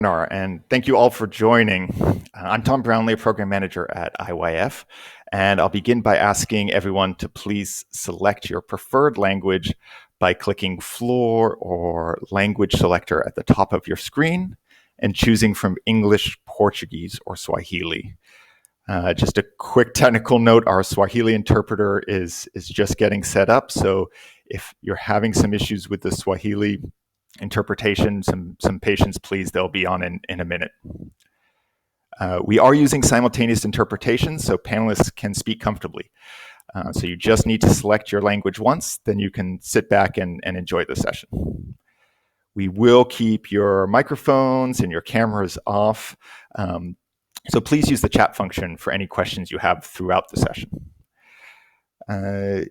And thank you all for joining. I'm Tom Brownlee, Program Manager at IYF, and I'll begin by asking everyone to please select your preferred language by clicking Floor or Language Selector at the top of your screen and choosing from English, Portuguese, or Swahili. Just a quick technical note, our Swahili interpreter is just getting set up, so if you're having some issues with the Swahili interpretation, some patience, please. They'll be on in a minute. We are using simultaneous interpretation, so panelists can speak comfortably. So you just need to select your language once, then you can sit back and enjoy the session. We will keep your microphones and your cameras off, so please use the chat function for any questions you have throughout the session.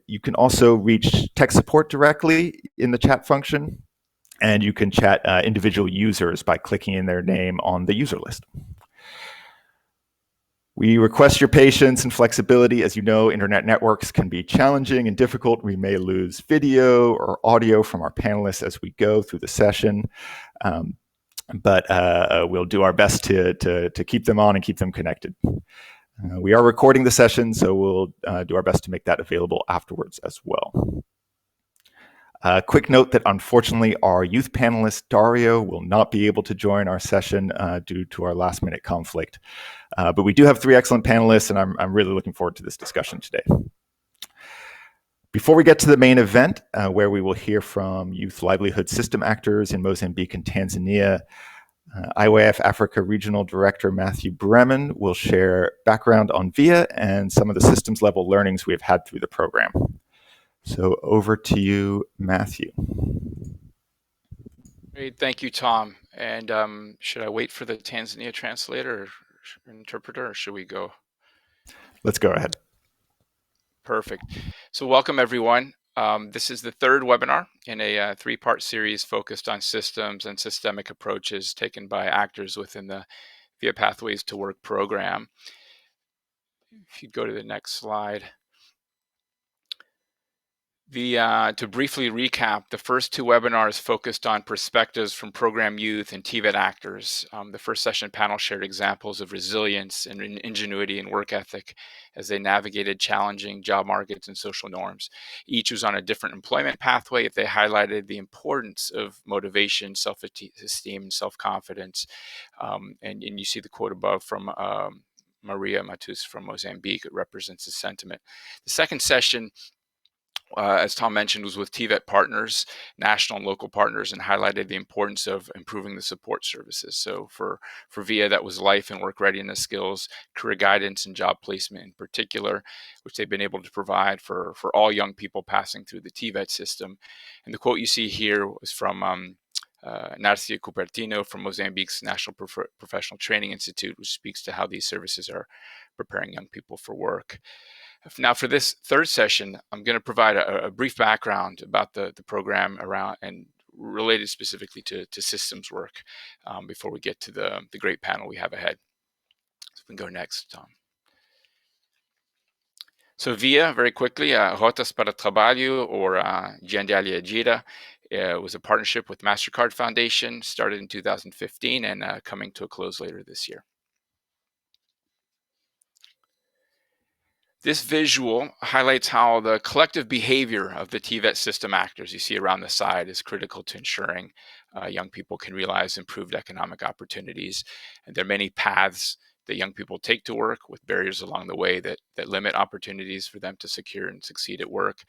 You can also reach tech support directly in the chat function, and you can chat individual users by clicking in their name on the user list. We request your patience and flexibility. As you know, internet networks can be challenging and difficult. We may lose video or audio from our panelists as we go through the session, but we'll do our best to keep them on and keep them connected. We are recording the session, so we'll do our best to make that available afterwards as well. Quick note that unfortunately our youth panelist Dario will not be able to join our session due to our last minute conflict. But we do have 3 excellent panelists, and I'm really looking forward to this discussion today. Before we get to the main event, where we will hear from youth livelihood system actors in Mozambique and Tanzania, IYF Africa Regional Director Matthew Bremen will share background on VIA and some of the systems level learnings we have had through the program. So over to you, Matthew. Great, thank you, Tom. And should I wait for the Tanzania translator or interpreter, or should we go? Let's go ahead. Perfect. So welcome, everyone. This is the 3rd webinar in a 3-part series focused on systems and systemic approaches taken by actors within the VIA Pathways to Work program. If you go to the next slide. To briefly recap, the first 2 webinars focused on perspectives from program youth and TVET actors. The first session panel shared examples of resilience and ingenuity and work ethic as they navigated challenging job markets and social norms. Each was on a different employment pathway. They highlighted the importance of motivation, self-esteem, and self-confidence. And you see the quote above from Maria Matus from Mozambique. It represents the sentiment. The second session, as Tom mentioned, was with TVET partners, national and local partners, and highlighted the importance of improving the support services. So for VIA, that was life and work readiness skills, career guidance, and job placement in particular, which they've been able to provide for all young people passing through the TVET system. And the quote you see here was from Narcia Cupertino from Mozambique's National Professional Training Institute, which speaks to how these services are preparing young people for work. Now, for this 3rd session, I'm going to provide a brief background about the program around and related specifically to systems work before we get to the great panel we have ahead. So we can go next, Tom. So VIA, very quickly, Rotas para Trabalho, or Giandalia Gira, was a partnership with MasterCard Foundation, started in 2015 and coming to a close later this year. This visual highlights how the collective behavior of the TVET system actors you see around the side is critical to ensuring young people can realize improved economic opportunities. And there are many paths that young people take to work, with barriers along the way that limit opportunities for them to secure and succeed at work.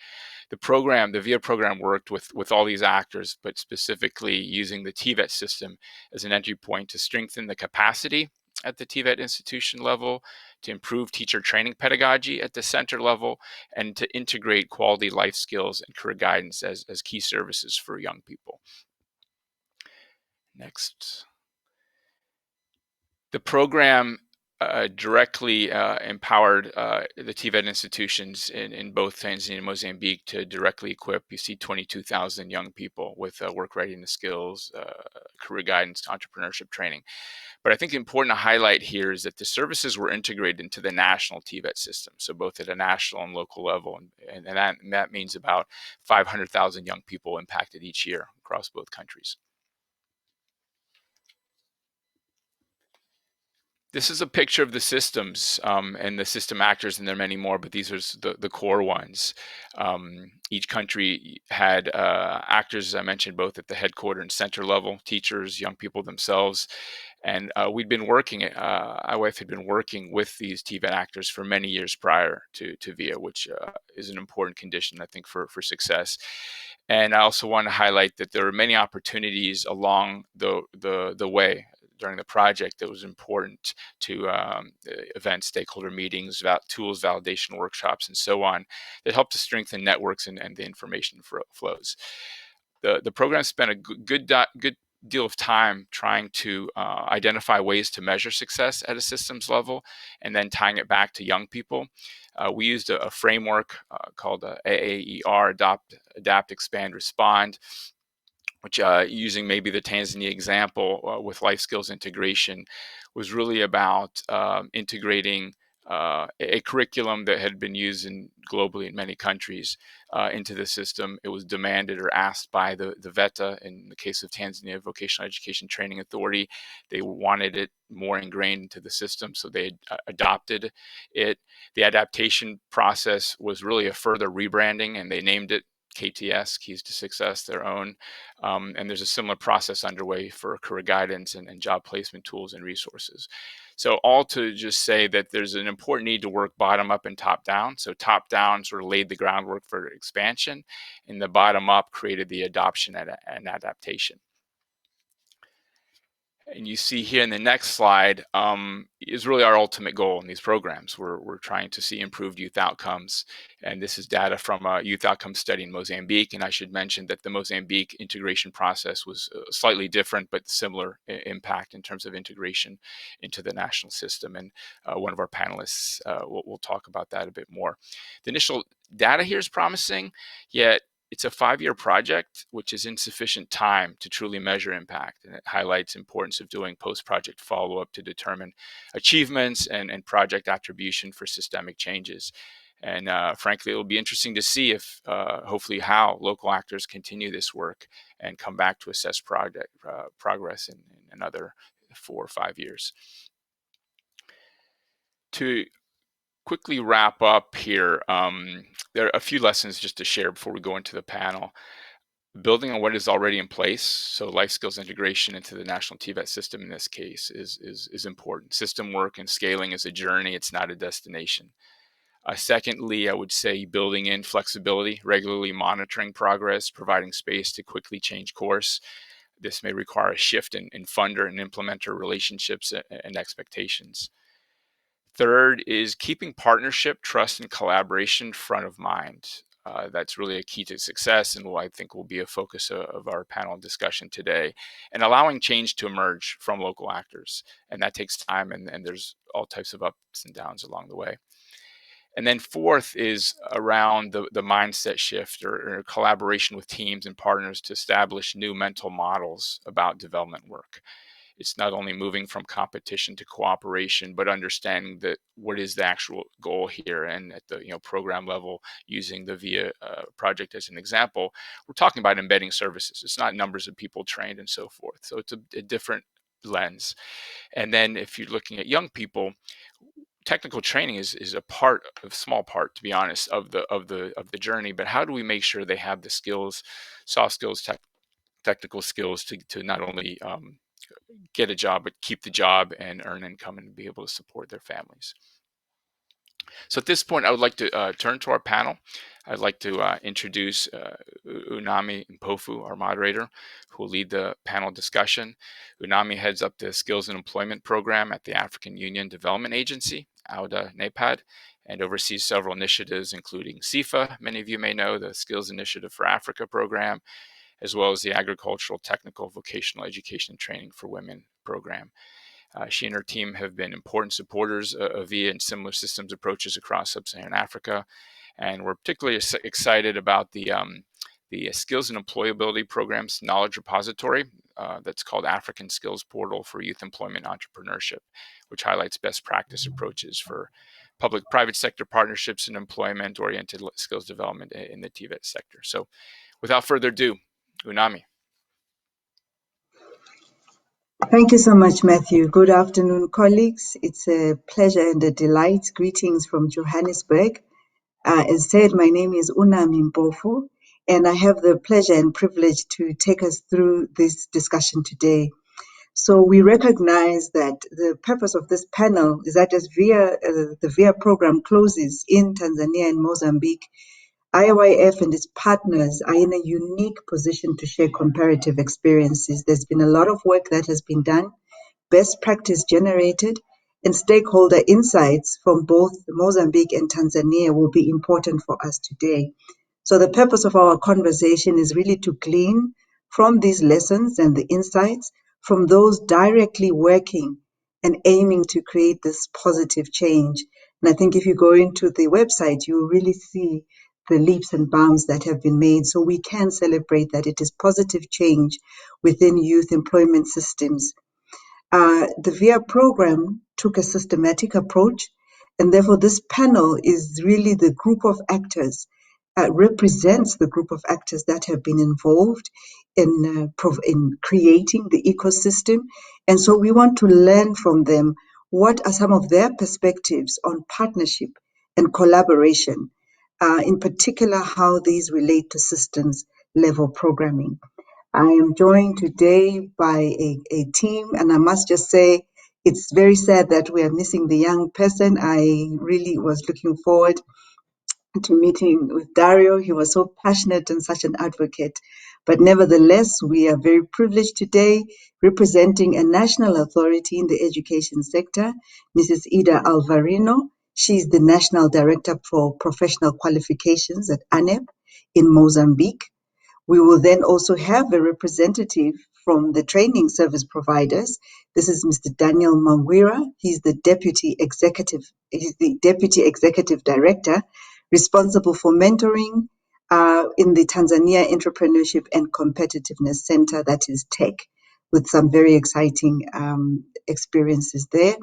The VIA program worked with all these actors, but specifically using the TVET system as an entry point to strengthen the capacity at the TVET institution level, to improve teacher training pedagogy at the center level, and to integrate quality life skills and career guidance as key services for young people. Next. The program directly empowered the TVET institutions in both Tanzania and Mozambique to directly equip, you see 22,000 young people with work readiness skills, career guidance, entrepreneurship training. But I think important to highlight here is that the services were integrated into the national TVET system, so both at a national and local level, and that means about 500,000 young people impacted each year across both countries. This is a picture of the systems and the system actors, and there are many more, but these are the core ones. Each country had actors, as I mentioned, both at the headquarter and center level, teachers, young people themselves. And we'd been working, IWF had been working with these TVET actors for many years prior to VIA, which is an important condition, I think, for success. And I also want to highlight that there are many opportunities along the way during the project that was important to events, stakeholder meetings, tools validation workshops, and so on, that helped to strengthen networks and the information flows. The program spent a good deal of time trying to identify ways to measure success at a systems level, and then tying it back to young people. We used a framework called AAER, Adapt, Expand, Respond, which using maybe the Tanzania example with life skills integration, was really about integrating a curriculum that had been used globally in many countries into the system. It was demanded or asked by the VETA, in the case of Tanzania, Vocational Education Training Authority. They wanted it more ingrained into the system, so they adopted it. The adaptation process was really a further rebranding, and they named it KTS, Keys to Success, their own. And there's a similar process underway for career guidance and job placement tools and resources. So all to just say that there's an important need to work bottom up and top down. So top down sort of laid the groundwork for expansion, and the bottom up created the adoption and adaptation. And you see here in the next slide is really our ultimate goal in these programs. We're trying to see improved youth outcomes. And this is data from a youth outcome study in Mozambique. And I should mention that the Mozambique integration process was slightly different, but similar impact in terms of integration into the national system. And one of our panelists will talk about that a bit more. The initial data here is promising, yet it's a 5-year project, which is insufficient time to truly measure impact, and it highlights importance of doing post-project follow-up to determine achievements and project attribution for systemic changes. And frankly, it will be interesting to see if, hopefully, how local actors continue this work and come back to assess progress in another 4 or 5 years. To quickly wrap up here, there are a few lessons just to share before we go into the panel. Building on what is already in place, so life skills integration into the national TVET system in this case is important. System work and scaling is a journey, it's not a destination. Secondly, I would say building in flexibility, regularly monitoring progress, providing space to quickly change course. This may require a shift in funder and implementer relationships and expectations. Third is keeping partnership, trust, and collaboration front of mind. That's really a key to success, and I think will be a focus of our panel discussion today. And allowing change to emerge from local actors, and that takes time, and there's all types of ups and downs along the way. And then fourth is around the mindset shift or collaboration with teams and partners to establish new mental models about development work. It's not only moving from competition to cooperation, but understanding that what is the actual goal here. And at the program level, using the VIA project as an example, we're talking about embedding services. It's not numbers of people trained and so forth. So it's a different lens. And then if you're looking at young people, technical training is a small part, to be honest, of the journey. But how do we make sure they have the skills, soft skills, technical skills to not only get a job, but keep the job and earn income and be able to support their families. So at this point, I would like to turn to our panel. I'd like to introduce Unami Mpofu, our moderator, who will lead the panel discussion. Unami heads up the Skills and Employment Program at the African Union Development Agency, AUDA NAPAD, and oversees several initiatives, including SIFA, many of you may know, the Skills Initiative for Africa program, as well as the Agricultural Technical Vocational Education and Training for Women program. She and her team have been important supporters of VIA and similar systems approaches across sub-Saharan Africa, and we're particularly excited about the Skills and Employability Program's knowledge repository that's called African Skills Portal for Youth Employment Entrepreneurship, which highlights best practice approaches for public-private sector partnerships and employment-oriented skills development in the TVET sector. So without further ado, Unami. Thank you so much, Matthew. Good afternoon, colleagues. It's a pleasure and a delight. Greetings from Johannesburg. As said, my name is Una Mimpofu, and I have the pleasure and privilege to take us through this discussion today. So we recognize that the purpose of this panel is that as the VIA program closes in Tanzania and Mozambique, IYF and its partners are in a unique position to share comparative experiences. There's been a lot of work that has been done, best practice generated, and stakeholder insights from both Mozambique and Tanzania will be important for us today. So the purpose of our conversation is really to glean from these lessons and the insights from those directly working and aiming to create this positive change. And I think if you go into the website, you will really see the leaps and bounds that have been made. So we can celebrate that it is positive change within youth employment systems. The VIA program took a systematic approach, and therefore this panel is really the group of actors, represents the group of actors that have been involved in creating the ecosystem. And so we want to learn from them what are some of their perspectives on partnership and collaboration, in particular how these relate to systems level programming. I am joined today by a team, and I must just say it's very sad that we are missing the young person. I really was looking forward to meeting with Dario. He was so passionate and such an advocate. But nevertheless, we are very privileged today representing a national authority in the education sector, Mrs. Ida Alvarino. She's the National Director for Professional Qualifications at ANEP in Mozambique. We will then also have a representative from the training service providers. This is Mr. Daniel Mangwira. He's the Deputy Executive Director responsible for mentoring in the Tanzania Entrepreneurship and Competitiveness Center, that is TEC, with some very exciting experiences there.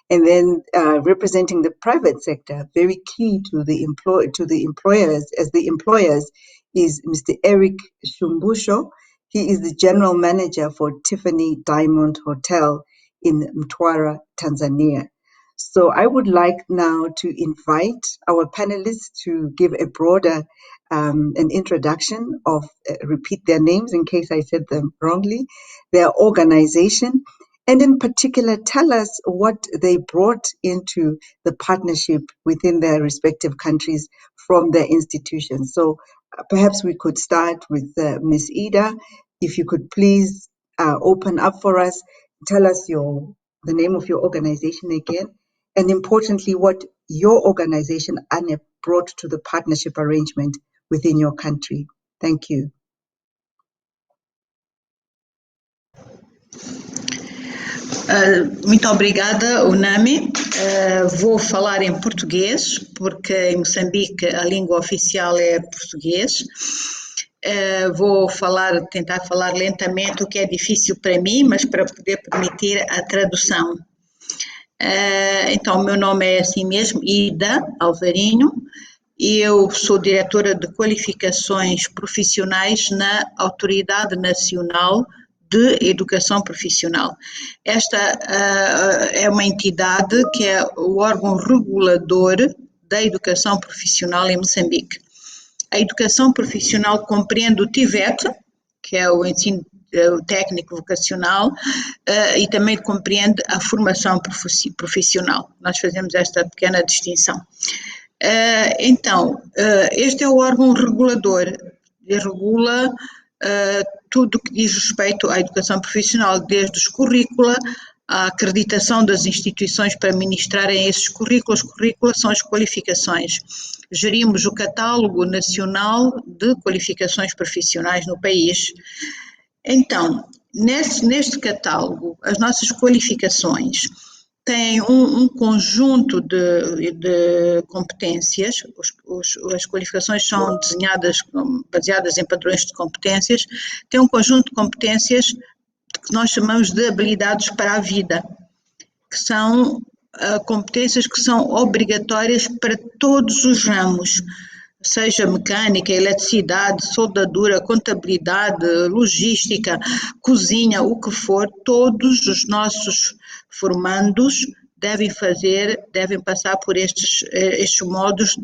And then representing the private sector, very key to the employers, as the employers, is Mr. Eric Shumbusho. He is the general manager for Tiffany Diamond Hotel in Mtwara, Tanzania. So I would like now to invite our panelists to give a broader an introduction of, repeat their names in case I said them wrongly, their organization, and in particular tell us what they brought into the partnership within their respective countries from their institutions. So perhaps we could start with Ms. Ida. If you could please open up for us, tell us the name of your organization again, and importantly, what your organization, ANEP, brought to the partnership arrangement within your country. Thank you. Muito obrigada, Unami. Vou falar em português, porque em Moçambique a língua oficial é português. Vou tentar falar lentamente, o que é difícil para mim, mas para poder permitir a tradução. Então, o meu nome é assim mesmo, Ida Alvarinho, e eu sou diretora de qualificações profissionais na Autoridade Nacional de Educação Profissional. Esta é uma entidade que é o órgão regulador da educação profissional em Moçambique. A educação profissional compreende o TVET, que é o ensino técnico vocacional, e também compreende a formação profissional. Nós fazemos esta pequena distinção. Então, este é o órgão regulador, regula tudo o que diz respeito à educação profissional, desde os currícula, a acreditação das instituições para ministrarem esses currículos. Currículos são as qualificações. Gerimos o catálogo nacional de qualificações profissionais no país. Então, neste catálogo, as nossas qualificações têm um conjunto de competências. As qualificações são desenhadas baseadas em padrões de competências. Tem um conjunto de competências que nós chamamos de habilidades para a vida, que são competências que são obrigatórias para todos os ramos, seja mecânica, eletricidade, soldadura, contabilidade, logística, cozinha, o que for, todos os nossos formandos devem passar por estes modos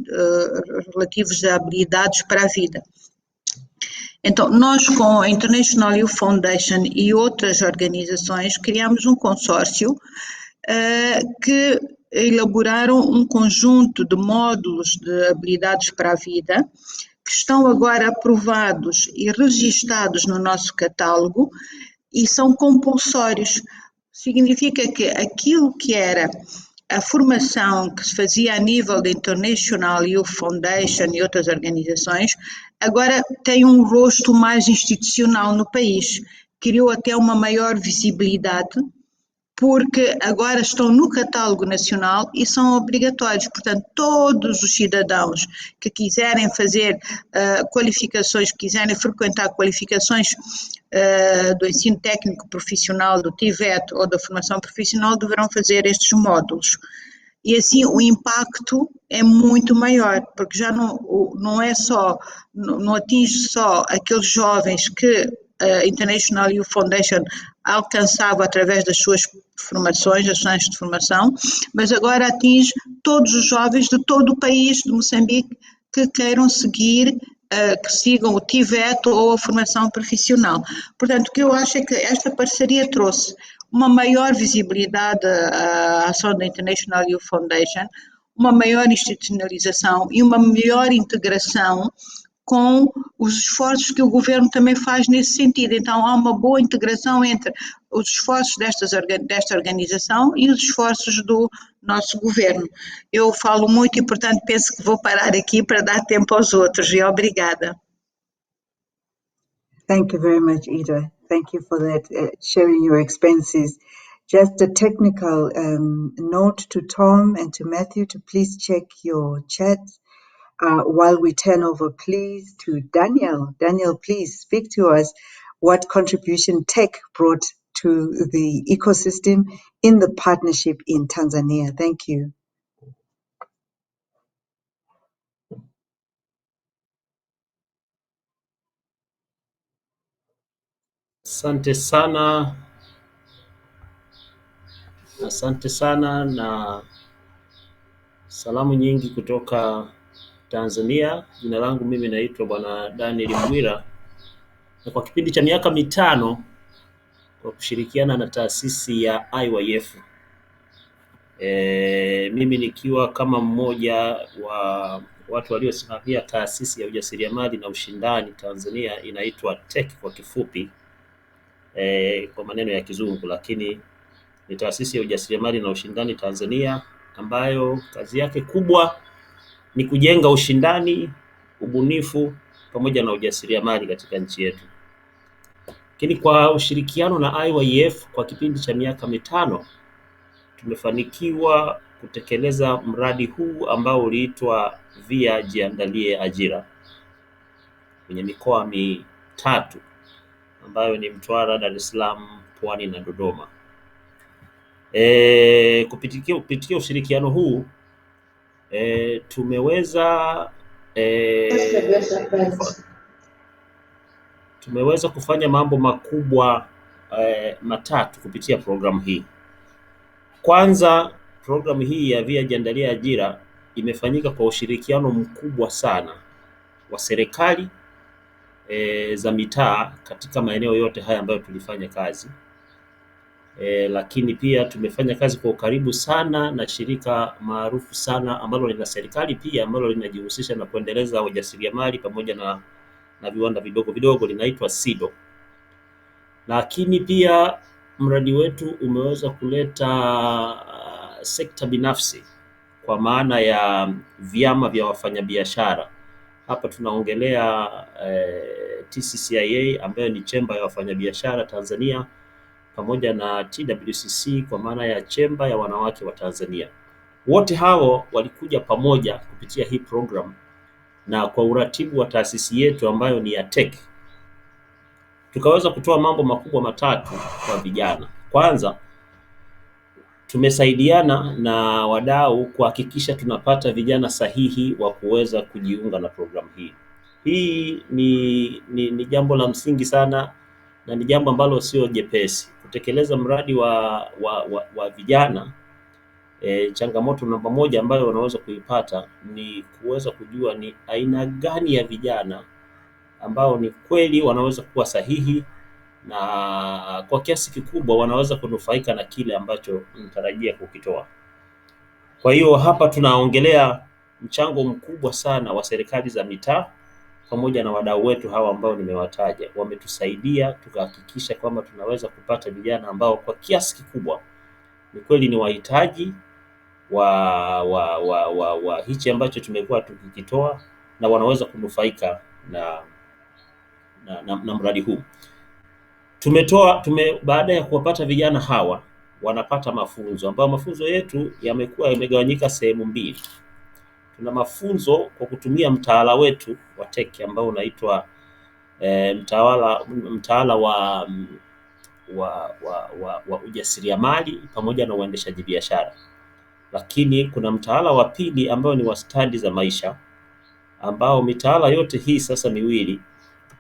relativos a habilidades para a vida. Então, nós com a International Youth Foundation e outras organizações criamos um consórcio que elaboraram um conjunto de módulos de habilidades para a vida que estão agora aprovados e registados no nosso catálogo e são compulsórios. Significa que aquilo que era a formação que se fazia a nível da International Youth Foundation e outras organizações, agora tem um rosto mais institucional no país. Criou até uma maior visibilidade, porque agora estão no catálogo nacional e são obrigatórios. Portanto, todos os cidadãos que quiserem fazer qualificações, que quiserem frequentar qualificações do ensino técnico profissional, do TVET ou da formação profissional, deverão fazer estes módulos. E assim o impacto é muito maior, porque já não é só, não atinge só aqueles jovens que a International Youth Foundation alcançava através das suas formações, as ações de formação, mas agora atinge todos os jovens de todo o país de Moçambique que queiram seguir, que sigam o TVET ou a formação profissional. Portanto, o que eu acho é que esta parceria trouxe uma maior visibilidade à ação da International Youth Foundation, uma maior institucionalização e uma melhor integração com os esforços que o governo também faz nesse sentido. Então, há uma boa integração entre os esforços desta organização e os esforços do nosso governo. Eu falo muito e, portanto, penso que vou parar aqui para dar tempo aos outros. E obrigada. Thank you very much, Ida. Thank you for that, sharing your experiences. Just a technical note to Tom and to Matthew to please check your chats. While we turn over, please, to Daniel. Daniel, please speak to us what contribution tech brought to the ecosystem in the partnership in Tanzania. Thank you. Asante sana na salamu nyingi kutoka Tanzania. Jina langu mimi naitwa Bwana Daniel Mwira, na kwa kipindi cha miaka 5 kwa kushirikiana na taasisi ya IYF, mimi nikiwa kama mmoja wa watu waliosimamia taasisi ya ujasiriamali na ushindani Tanzania, inaitwa TEC kwa kifupi, kwa maneno ya kizungu, lakini ni taasisi ya ujasiriamali na ushindani Tanzania ambayo kazi yake kubwa ni kujenga ushindani, ubunifu pamoja na ujasiriamali katika nchi yetu. Lakini kwa ushirikiano na IYF kwa kipindi cha miaka 5 tumefanikiwa kutekeleza mradi huu ambao uliitwa Via Jiandalie Ajira kwenye mikoa 3 ambayo ni Mtwara, Dar es Salaam, Pwani na Dodoma. Kupitia ushirikiano huu tumeweza kufanya mambo makubwa 3 kupitia programu hii. Kwanza, programu hii ya Via Jiandalie Ajira imefanyika kwa ushirikiano mkubwa sana wa serikali za mitaa katika maeneo yote haya ambayo tulifanya kazi. Lakini pia tumefanya kazi kwa ukaribu sana na shirika maarufu sana ambalo lina serikali pia, ambalo linajihusisha na kuendeleza ujasiriamali pamoja na viwanda vidogo vidogo, linaitwa SIDO. Lakini pia mradi wetu umeweza kuleta sekta binafsi kwa maana ya vyama vya wafanyabiashara. Hapa tunaongelea TCCIA ambayo ni chemba ya wafanyabiashara Tanzania, pamoja na TWCC kwa maana ya chemba ya wanawake wa Tanzania. Wote hao walikuja pamoja kupitia hii program, na kwa uratibu wa taasisi yetu ambayo ni ya TEC tukaweza kutoa mambo makubwa 3 kwa vijana. Kwanza, tumesaidiana na wadau kuhakikisha tunapata vijana sahihi wa kuweza kujiunga na programu hii. Hii ni jambo la msingi sana na ni jambo ambalo sio jepesi. Kutekeleza mradi wa vijana, changamoto namba moja ambayo wanaweza kuipata ni kuweza kujua ni aina gani ya vijana ambao ni kweli wanaweza kuwa sahihi na kwa kiasi kikubwa wanaweza kunufaika na kile ambacho mnatarajia kukitoa. Kwa hiyo hapa tunaongelea mchango mkubwa sana wa serikali za mitaa pamoja na wadau wetu hawa ambao nimewataja. Wametusaidia tukahakikisha kwamba tunaweza kupata vijana ambao kwa kiasi kikubwa ni kweli ni wahitaji wa hichi ambacho tumekuwa tukikitoa na wanaweza kunufaika na mradi huu. Baada ya kuwapata vijana hawa wanapata mafunzo ambayo mafunzo yetu yamekuwa yamegawanyika sehemu mbili. Tuna mafunzo kwa kutumia mtaala wetu wa tech ambao unaitwa mtaala wa ujasiriamali pamoja na uendeshaji biashara. Lakini kuna mtaala wa pili ambao ni wa stadi za maisha, ambao mitaala yote hii sasa miwili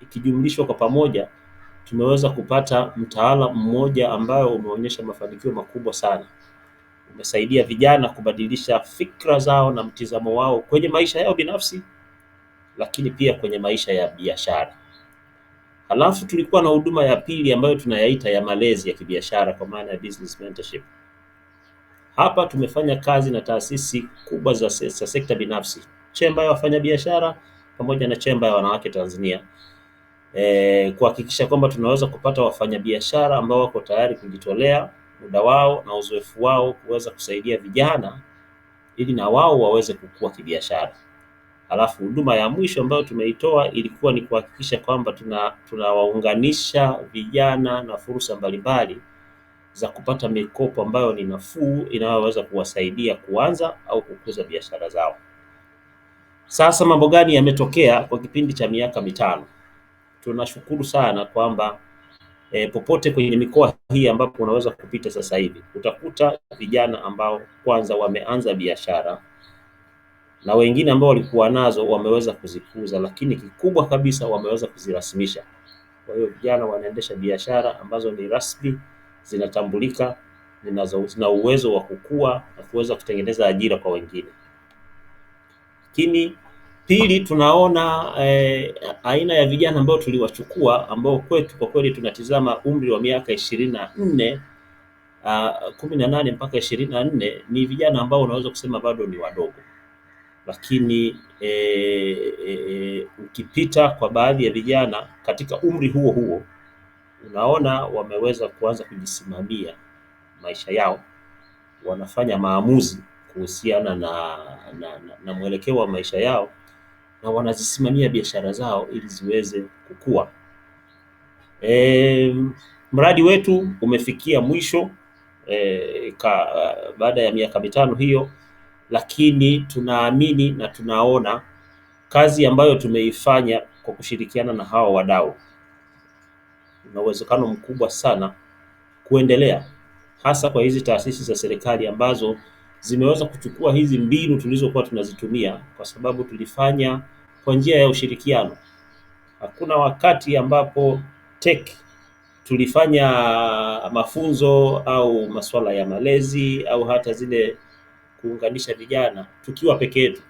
ikijumlishwa kwa pamoja tumeweza kupata mtaala mmoja ambao umeonyesha mafanikio makubwa sana. Umesaidia vijana kubadilisha fikra zao na mtizamo wao kwenye maisha yao binafsi, lakini pia kwenye maisha ya biashara. Halafu tulikuwa na huduma ya pili ambayo tunayaita ya malezi ya kibiashara kwa maana ya business mentorship. Hapa tumefanya kazi na taasisi kubwa za sekta binafsi, chemba ya wafanyabiashara pamoja na chemba ya wanawake Tanzania, kuhakikisha kwamba tunaweza kupata wafanyabiashara ambao wako tayari kujitolea muda wao na uzoefu wao kuweza kusaidia vijana ili na wao waweze kukua kibiashara. Halafu huduma ya mwisho ambayo tumeitoa ilikuwa ni kuhakikisha kwamba tunawaunganisha vijana na fursa mbalimbali za kupata mikopo ambayo ni nafuu inayoweza kuwasaidia kuanza au kukuza biashara zao. Sasa mambo gani yametokea kwa kipindi cha miaka mitano? Tunashukuru sana kwamba popote kwenye mikoa hii ambapo unaweza kupita sasa hivi utakuta vijana ambao kwanza wameanza biashara na wengine ambao walikuwa nazo wameweza kuzikuza, lakini kikubwa kabisa wameweza kuzirasimisha. Kwa hiyo vijana wanaendesha biashara ambazo ni rasmi, zinatambulika, zina uwezo wa kukua na kuweza kutengeneza ajira kwa wengine. Lakini pili, tunaona aina ya vijana ambao tuliwachukua ambao kwetu kwa kweli tunatizama umri wa miaka 18 mpaka 24 ni vijana ambao unaweza kusema bado ni wadogo. Lakini ukipita kwa baadhi ya vijana katika umri huo huo unaona wameweza kuanza kujisimamia maisha yao, wanafanya maamuzi kuhusiana na mwelekeo wa maisha yao na wanazisimamia biashara zao ili ziweze kukua. Mradi wetu umefikia mwisho baada ya miaka mitano hiyo, lakini tunaamini na tunaona kazi ambayo tumeifanya kwa kushirikiana na hawa wadau una uwezekano mkubwa sana kuendelea, hasa kwa hizi taasisi za serikali ambazo zimeweza kuchukua hizi mbinu tulizokuwa tunazitumia, kwa sababu tulifanya kwa njia ya ushirikiano. Hakuna wakati ambapo tech tulifanya mafunzo au masuala ya malezi au hata zile kuunganisha vijana tukiwa peke yetu.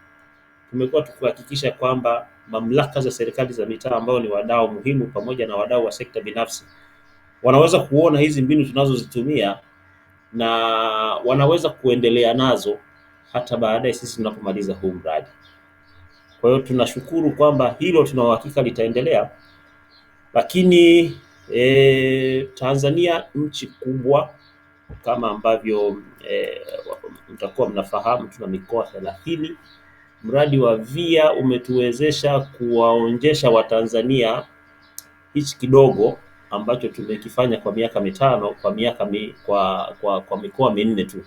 Tumekuwa tukihakikisha kwamba mamlaka za serikali za mitaa ambao ni wadau muhimu pamoja na wadau wa sekta binafsi wanaweza kuona hizi mbinu tunazozitumia na wanaweza kuendelea nazo hata baadaye sisi tunapomaliza huu mradi. Kwa hiyo tunashukuru kwamba hilo tuna uhakika litaendelea. Lakini Tanzania nchi kubwa kama ambavyo mtakuwa mnafahamu, tuna mikoa 30. Mradi wa VIA umetuwezesha kuwaonjesha Watanzania hichi kidogo ambacho tumekifanya kwa miaka mitano kwa mikoa 4 tu.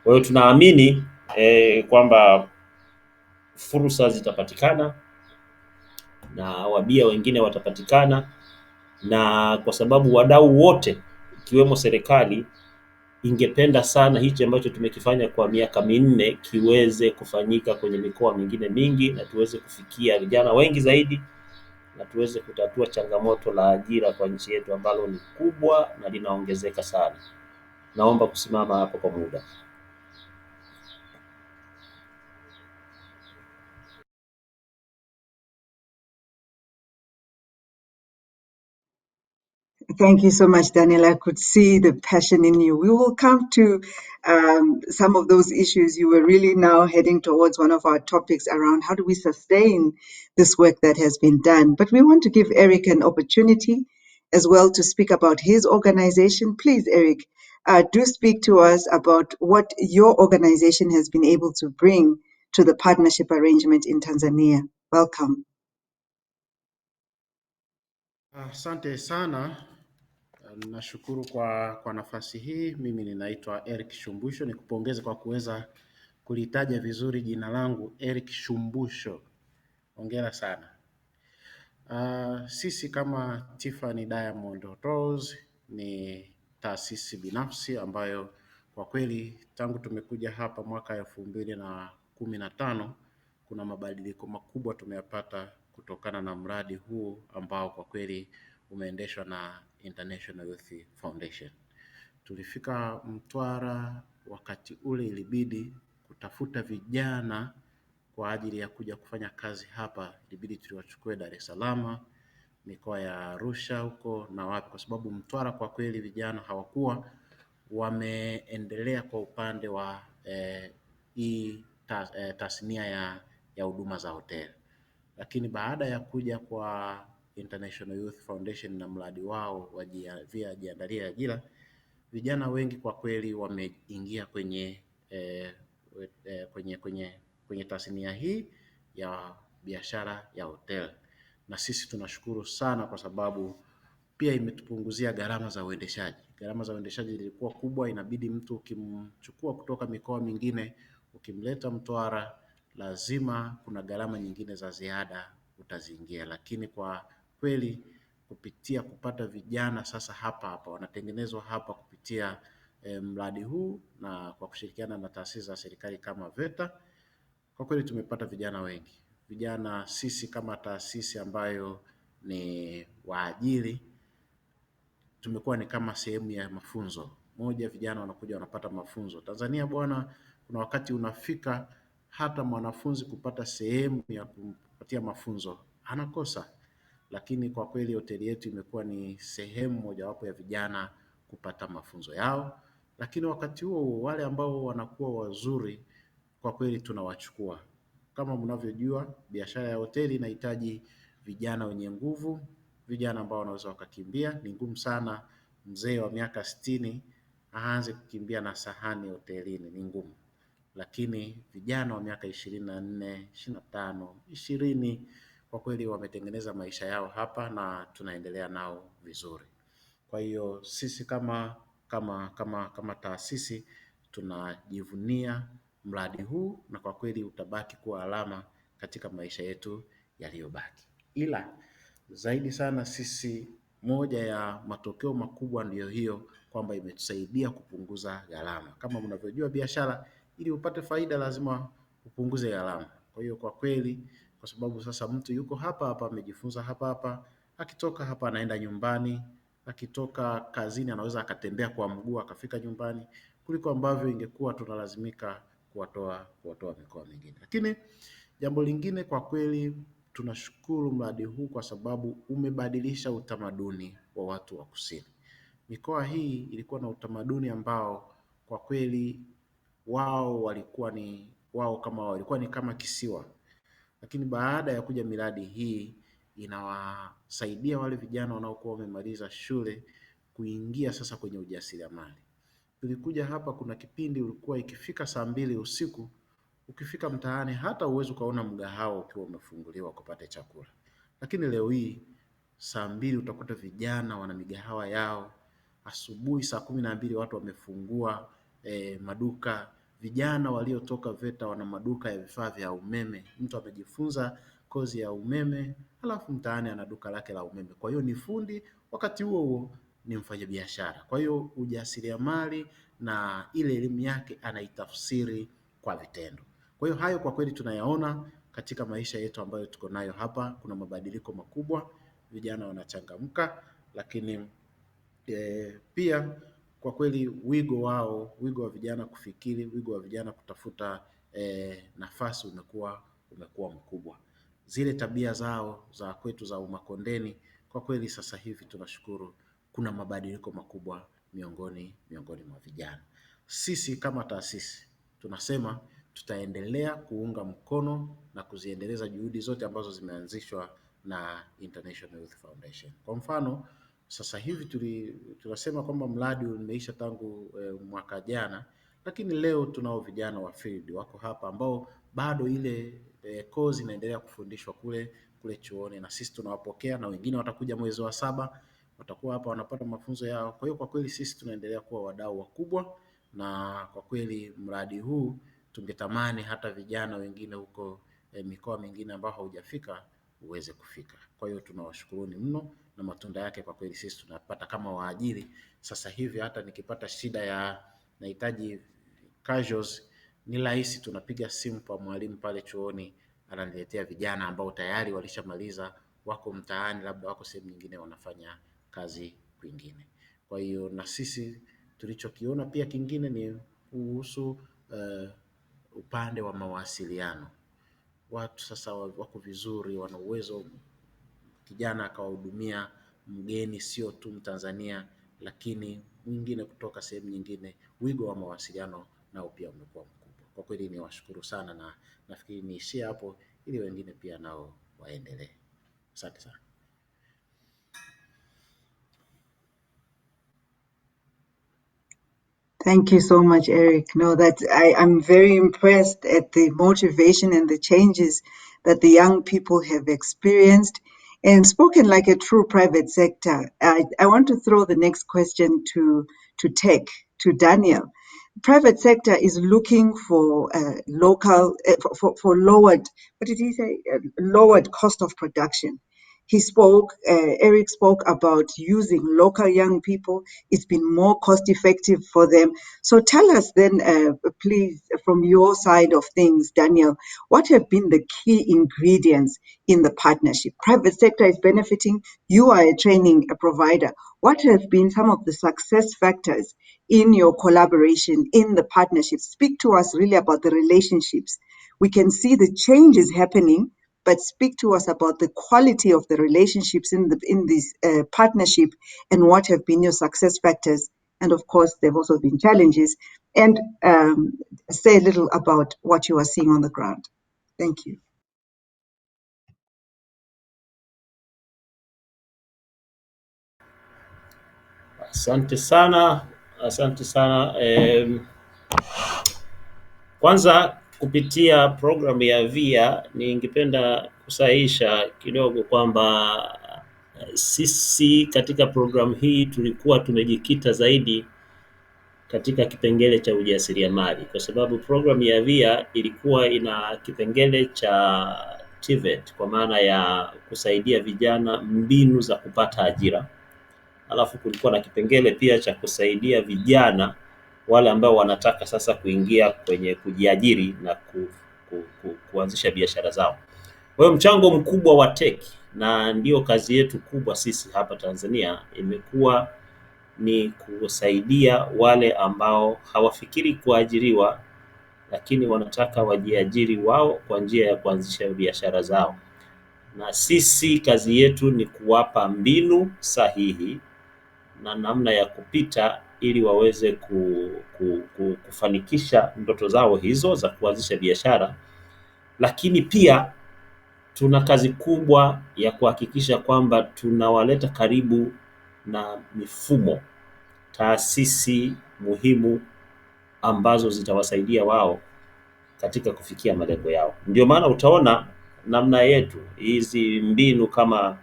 Kwa hiyo tunaamini kwamba fursa zitapatikana na wabia wengine watapatikana, na kwa sababu wadau wote ikiwemo serikali ingependa sana hichi ambacho tumekifanya kwa miaka minne kiweze kufanyika kwenye mikoa mingine mingi, na tuweze kufikia vijana wengi zaidi, na tuweze kutatua changamoto la ajira kwa nchi yetu ambalo ni kubwa na linaongezeka sana. Naomba kusimama hapo kwa muda. Thank you so much, Daniel. I could see the passion in you. We will come to some of those issues. You were really now heading towards one of our topics around how do we sustain this work that has been done. But we want to give Eric an opportunity as well to speak about his organization. Please, Eric, do speak to us about what your organization has been able to bring to the partnership arrangement in Tanzania. Welcome. Asante sana. Nashukuru kwa nafasi hii. Mimi ninaitwa Eric Shumbusho. Nikupongeze kwa kuweza kulitaja vizuri jina langu, Eric Shumbusho. Hongera sana. Sisi kama Tiffany Diamond Rose ni taasisi binafsi ambayo kwa kweli tangu tumekuja hapa mwaka 2015 kuna mabadiliko makubwa tumeyapata kutokana na mradi huu ambao kwa kweli umeendeshwa na International Youth Foundation. Tulifika Mtwara wakati ule ilibidi kutafuta vijana kwa ajili ya kuja kufanya kazi hapa, ilibidi tuliwachukue Dar es Salaam, mikoa ya Arusha huko na wapi, kwa sababu Mtwara kwa kweli vijana hawakuwa wameendelea kwa upande wa hii tasnia ya huduma za hoteli. Lakini baada ya kuja kwa International Youth Foundation na mradi wao wa jiandalia ajira, vijana wengi kwa kweli wameingia kwenye tasnia hii ya biashara ya hoteli, na sisi tunashukuru sana kwa sababu pia imetupunguzia gharama za uendeshaji. Gharama za uendeshaji zilikuwa kubwa, inabidi mtu ukimchukua kutoka mikoa mingine ukimleta Mtwara lazima kuna gharama nyingine za ziada utaziingia, lakini kwa kweli kupitia kupata vijana sasa hapa wanatengenezwa hapa kupitia mradi huu na kwa kushirikiana na taasisi za serikali kama VETA, kwa kweli tumepata vijana wengi. Vijana sisi kama taasisi ambayo ni waajiri tumekuwa ni kama sehemu ya mafunzo. Moja, vijana wanakuja wanapata mafunzo. Tanzania bwana, kuna wakati unafika hata mwanafunzi kupata sehemu ya kupatia mafunzo anakosa, lakini kwa kweli hoteli yetu imekuwa ni sehemu mojawapo ya vijana kupata mafunzo yao. Lakini wakati huo wale ambao wanakuwa wazuri kwa kweli tunawachukua. Kama mnavyojua biashara ya hoteli inahitaji vijana wenye nguvu, vijana ambao wanaweza wakakimbia. Ni ngumu sana mzee wa miaka 60 aanze kukimbia na sahani hotelini, ni ngumu. Lakini vijana wa miaka 24, 25, 20 kwa kweli wametengeneza maisha yao hapa na tunaendelea nao vizuri. Kwa hiyo sisi kama taasisi tunajivunia mradi huu na kwa kweli utabaki kuwa alama katika maisha yetu yaliyobaki. Ila zaidi sana sisi, moja ya matokeo makubwa ndiyo hiyo kwamba imetusaidia kupunguza gharama. Kama mnavyojua biashara, ili upate faida lazima upunguze gharama. Kwa hiyo kwa kweli, kwa sababu sasa mtu yuko hapa amejifunza hapa, akitoka hapa anaenda nyumbani, akitoka kazini anaweza akatembea kwa mguu akafika nyumbani, kuliko ambavyo ingekuwa tunalazimika kuwatoa mikoa mingine. Lakini jambo lingine kwa kweli tunashukuru mradi huu kwa sababu umebadilisha utamaduni wa watu wa kusini. Mikoa hii ilikuwa na utamaduni ambao kwa kweli walikuwa ni kama kisiwa, lakini baada ya kuja miradi hii inawasaidia wale vijana wanaokuwa wamemaliza shule kuingia sasa kwenye ujasiriamali. Tulikuja hapa, kuna kipindi ulikuwa ikifika saa 2 usiku ukifika mtaani hata uwezo ukaona mgahawa ukiwa umefunguliwa kupata chakula, lakini leo hii saa 2 utakuta vijana wana migahawa yao. Asubuhi saa 12 watu wamefungua maduka. Vijana waliotoka VETA wana maduka ya vifaa vya umeme. Mtu amejifunza kozi ya umeme halafu mtaani ana duka lake la umeme. Kwa hiyo ni fundi, wakati huo huo ni mfanyabiashara. Kwa hiyo ujasiriamali na ile elimu yake anaitafsiri kwa vitendo. Kwa hiyo hayo kwa kweli tunayaona katika maisha yetu ambayo tuko nayo hapa. Kuna mabadiliko makubwa, vijana wanachangamka, lakini pia kwa kweli wigo wa vijana kufikiri, wigo wa vijana kutafuta nafasi umekuwa mkubwa. Zile tabia zao za kwetu za umakondeni, kwa kweli sasa hivi tunashukuru kuna mabadiliko makubwa miongoni mwa vijana. Sisi kama taasisi tunasema tutaendelea kuunga mkono na kuziendeleza juhudi zote ambazo zimeanzishwa na International Youth Foundation. Kwa mfano, sasa hivi tunasema kwamba mradi umeisha tangu mwaka jana, lakini leo tunao vijana wa field wako hapa ambao bado ile kozi inaendelea kufundishwa kule chuoni, na sisi tunawapokea, na wengine watakuja mwezi wa 7 watakuwa hapa wanapata mafunzo yao. Kwa hiyo kwa kweli sisi tunaendelea kuwa wadau wakubwa, na kwa kweli mradi huu tungetamani hata vijana wengine huko mikoa mingine ambao haujafika uweze kufika. Kwa hiyo tunawashukuruni mno, na matunda yake kwa kweli sisi tunapata kama waajiri. Sasa hivi hata nikipata shida ya nahitaji casuals, ni rahisi, tunapiga simu kwa mwalimu pale chuoni, ananiletea vijana ambao tayari walishamaliza, wako mtaani, labda wako sehemu nyingine wanafanya kazi kwingine. Kwa hiyo na sisi tulichokiona pia kingine ni kuhusu upande wa mawasiliano. Watu sasa wako vizuri, wana uwezo, kijana akawahudumia mgeni sio tu Mtanzania, lakini mwingine kutoka sehemu nyingine. Wigo wa mawasiliano nao pia umekuwa mkubwa. Kwa kweli ni washukuru sana, na nafikiri niishie hapo ili wengine pia nao waendelee. Asante sana. Thank you so much, Eric. No, I'm very impressed at the motivation and the changes that the young people have experienced and spoken like a true private sector. I want to throw the next question to tech, to Daniel. Private sector is looking for local, for lowered, what did he say? Lowered cost of production. Eric spoke about using local young people. It's been more cost effective for them. So tell us then, please, from your side of things, Daniel, what have been the key ingredients in the partnership? Private sector is benefiting. You are a training provider. What have been some of the success factors in your collaboration, in the partnership? Speak to us really about the relationships. We can see the changes happening, but speak to us about the quality of the relationships in this partnership, and what have been your success factors. And of course, there have also been challenges. And say a little about what you are seeing on the ground. Thank you. Asante sana. Kwanza kupitia programu ya VIA ningependa kusahisha kidogo kwamba sisi katika programu hii tulikuwa tumejikita zaidi katika kipengele cha ujasiriamali, kwa sababu programu ya VIA ilikuwa ina kipengele cha TVET kwa maana ya kusaidia vijana mbinu za kupata ajira. Alafu kulikuwa na kipengele pia cha kusaidia vijana wale ambao wanataka sasa kuingia kwenye kujiajiri na kuanzisha biashara zao. Kwa hiyo mchango mkubwa wa tech, na ndio kazi yetu kubwa sisi hapa Tanzania, imekuwa ni kusaidia wale ambao hawafikiri kuajiriwa lakini wanataka wajiajiri wao kwa njia ya kuanzisha biashara zao. Na sisi kazi yetu ni kuwapa mbinu sahihi na namna ya kupita ili waweze kufanikisha ndoto zao hizo za kuanzisha biashara. Lakini pia tuna kazi kubwa ya kuhakikisha kwamba tunawaleta karibu na mifumo, taasisi muhimu ambazo zitawasaidia wao katika kufikia malengo yao. Ndio maana utaona namna yetu hizi mbinu kama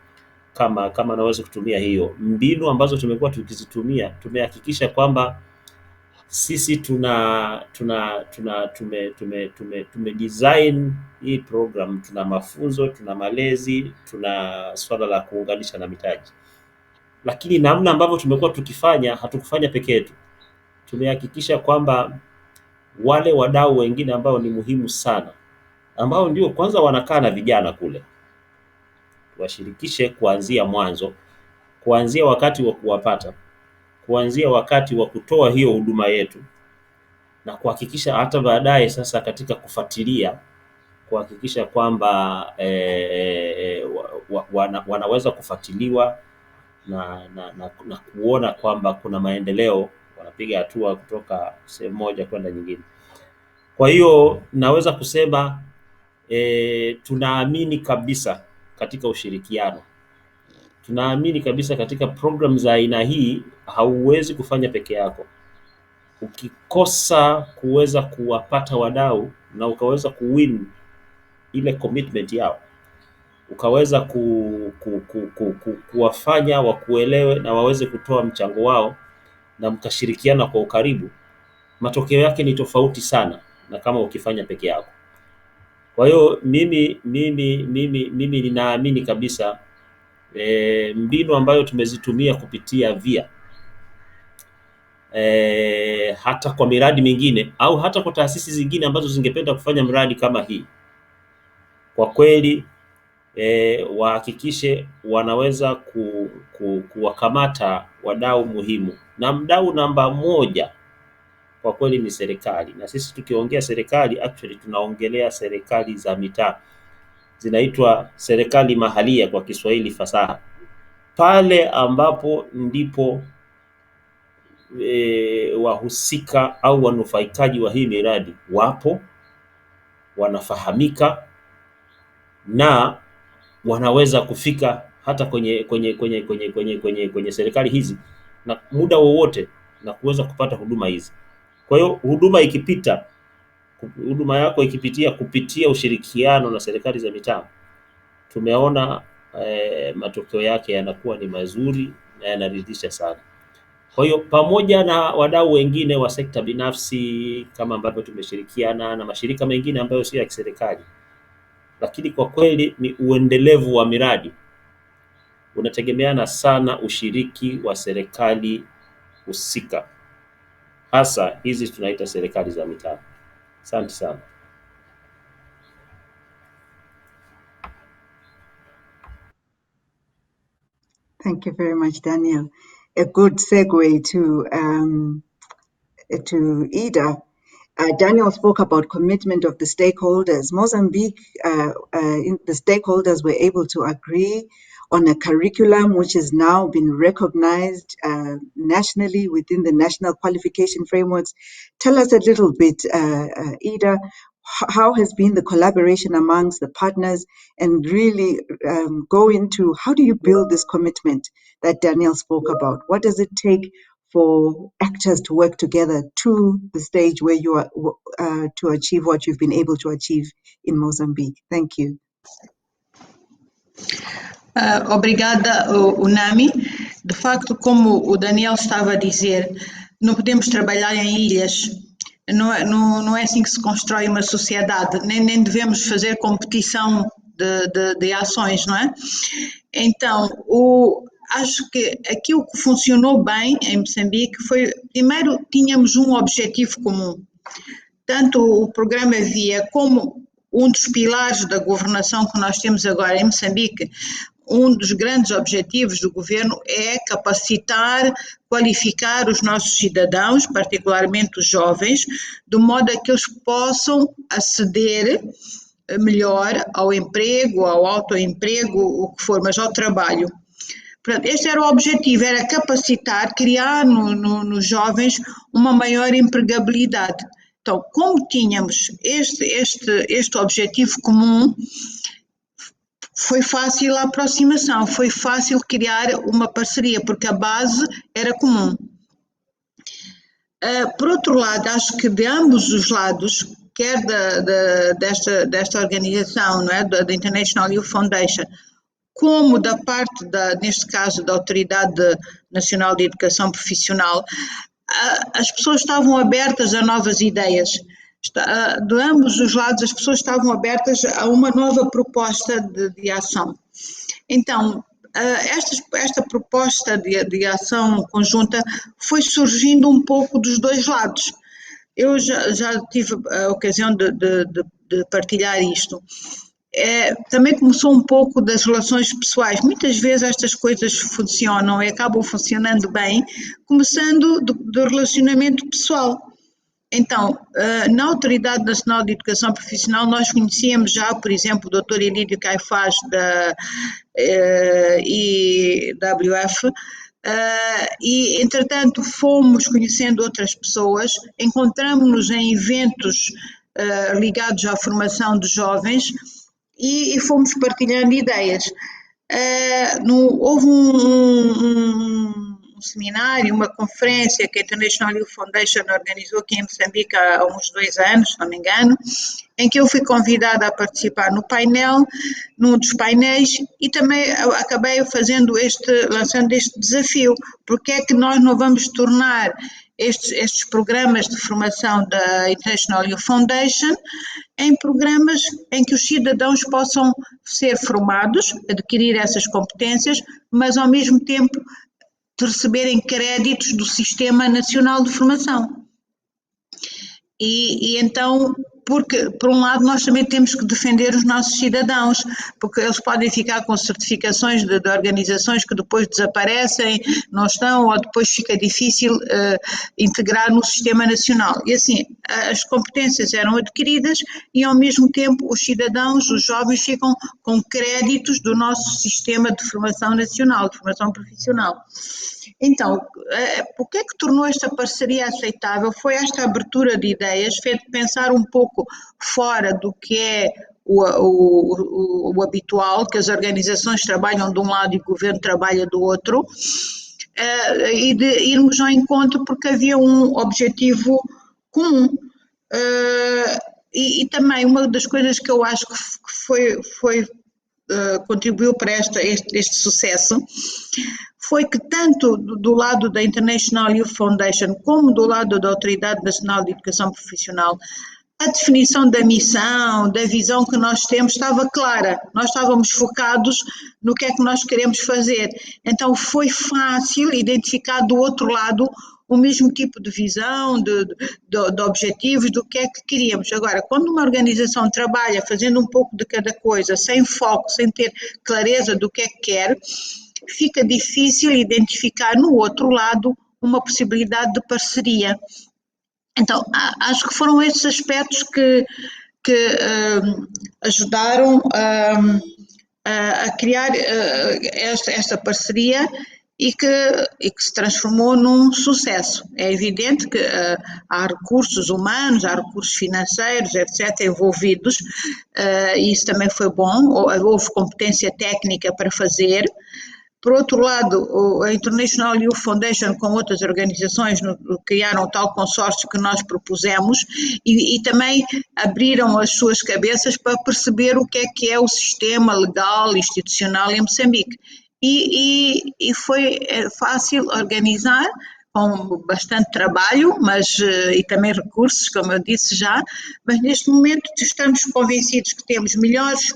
naweza kutumia hiyo mbinu ambazo tumekuwa tukizitumia, tumehakikisha kwamba sisi tume design hii program, tuna mafunzo, tuna malezi, tuna swala la kuunganisha na mitaji. Lakini namna ambavyo tumekuwa tukifanya, hatukufanya peke yetu. tumehakikisha kwamba wale wadau wengine ambao ni muhimu sana, ambao ndio kwanza wanakaa na vijana kule, tuwashirikishe kuanzia mwanzo, kuanzia wakati wa kuwapata, kuanzia wakati wa kutoa hiyo huduma yetu, na kuhakikisha hata baadaye sasa katika kufuatilia, kuhakikisha kwamba wanaweza kufuatiliwa na kuona kwamba kuna maendeleo, wanapiga hatua kutoka sehemu moja kwenda nyingine. Kwa hiyo naweza kusema tunaamini kabisa katika ushirikiano. Tunaamini kabisa katika program za aina hii, hauwezi kufanya peke yako. Ukikosa kuweza kuwapata wadau na ukaweza kuwin ile commitment yao, ukaweza kuwafanya wakuelewe na waweze kutoa mchango wao na mkashirikiana kwa ukaribu, matokeo yake ni tofauti sana na kama ukifanya peke yako. Kwa hiyo mimi ninaamini kabisa mbinu ambayo tumezitumia kupitia VIA hata kwa miradi mingine au hata kwa taasisi zingine ambazo zingependa kufanya mradi kama hii, kwa kweli wahakikishe wanaweza kuwakamata wadau muhimu, na mdau namba moja kwa kweli ni serikali. Na sisi tukiongea serikali, actually tunaongelea serikali za mitaa, zinaitwa serikali mahalia kwa Kiswahili fasaha, pale ambapo ndipo wahusika au wanufaikaji wa hii miradi wapo, wanafahamika na wanaweza kufika hata kwenye serikali hizi na muda wowote na kuweza kupata huduma hizi. Kwa hiyo huduma yako ikipitia kupitia ushirikiano na serikali za mitaa, tumeona matokeo yake yanakuwa ni mazuri na yanaridhisha sana. Kwa hiyo pamoja na wadau wengine wa sekta binafsi kama ambavyo tumeshirikiana na mashirika mengine ambayo sio ya kiserikali, lakini kwa kweli ni uendelevu wa miradi unategemeana sana ushiriki wa serikali husika, hasa hizi tunaita serikali za mitaa. Asante sana. Thank you very much, Daniel. A good segue to Ida. Daniel spoke about commitment of the stakeholders. Mozambique, the stakeholders were able to agree on a curriculum which has now been recognized nationally within the national qualification frameworks. Tell us a little bit, Ida, how has been the collaboration amongst the partners, and really go into how do you build this commitment that Daniel spoke about? What does it take for actors to work together to the stage where you are to achieve what you've been able to achieve in Mozambique? Thank you. Obrigada, Unami. De facto, como o Daniel estava a dizer, não podemos trabalhar em ilhas. Não é assim que se constrói uma sociedade, nem devemos fazer competição de ações, não é? Então, acho que aquilo que funcionou bem em Moçambique foi, primeiro, tínhamos um objetivo comum. Tanto o programa VIA como um dos pilares da governação que nós temos agora em Moçambique, um dos grandes objetivos do governo é capacitar, qualificar os nossos cidadãos, particularmente os jovens, de modo a que eles possam aceder melhor ao emprego, ao autoemprego, o que for, mas ao trabalho. Portanto, este era o objetivo, era capacitar, criar nos jovens uma maior empregabilidade. Então, como tínhamos este objetivo comum, foi fácil a aproximação, foi fácil criar uma parceria, porque a base era comum. Por outro lado, acho que de ambos os lados, quer desta organização, não é, da International Youth Foundation, como da parte, neste caso, da Autoridade Nacional de Educação Profissional, as pessoas estavam abertas a novas ideias. De ambos os lados, as pessoas estavam abertas a uma nova proposta de ação. Então, esta proposta de ação conjunta foi surgindo um pouco dos dois lados. Eu já tive a ocasião de partilhar isto. Também começou um pouco das relações pessoais. Muitas vezes estas coisas funcionam e acabam funcionando bem, começando do relacionamento pessoal. Então, na Autoridade Nacional de Educação Profissional, nós conhecíamos já, por exemplo, o Dr. Elídio Caifás da IWF, e, entretanto, fomos conhecendo outras pessoas, encontramos-nos em eventos ligados à formação de jovens e fomos partilhando ideias. Houve um seminário, uma conferência que a International Youth Foundation organizou aqui em Moçambique há uns 2 anos, se não me engano, em que eu fui convidada a participar no painel, num dos painéis, e também acabei lançando este desafio. Porque é que nós não vamos tornar estes programas de formação da International Youth Foundation em programas em que os cidadãos possam ser formados, adquirir essas competências, mas ao mesmo tempo de receberem créditos do Sistema Nacional de Formação. E então, porque, por um lado, nós também temos que defender os nossos cidadãos, porque eles podem ficar com certificações de organizações que depois desaparecem, não estão, ou depois fica difícil integrar no sistema nacional. E assim, as competências eram adquiridas e, ao mesmo tempo, os cidadãos, os jovens, ficam com créditos do nosso sistema de formação nacional, de formação profissional. Então, o que é que tornou esta parceria aceitável? Foi esta abertura de ideias, fez pensar um pouco fora do que é o habitual, que as organizações trabalham de um lado e o governo trabalha do outro, e de irmos ao encontro porque havia um objetivo comum. E também uma das coisas que eu acho que contribuiu para este sucesso foi que tanto do lado da International Youth Foundation como do lado da Autoridade Nacional de Educação Profissional, a definição da missão, da visão que nós temos estava clara. Nós estávamos focados no que é que nós queremos fazer. Então foi fácil identificar do outro lado o mesmo tipo de visão, de objetivos, do que é que queríamos. Agora, quando uma organização trabalha fazendo um pouco de cada coisa, sem foco, sem ter clareza do que é que quer, fica difícil identificar no outro lado uma possibilidade de parceria. Então, acho que foram esses aspectos que ajudaram a criar esta parceria e que se transformou num sucesso. É evidente que há recursos humanos, há recursos financeiros, etc., envolvidos, e isso também foi bom, houve competência técnica para fazer. Por outro lado, a International Youth Foundation, com outras organizações, criaram tal consórcio que nós propusemos e também abriram as suas cabeças para perceber o que é o sistema legal, institucional em Moçambique. E foi fácil organizar, com bastante trabalho, e também recursos, como eu disse já, mas neste momento estamos convencidos que temos melhores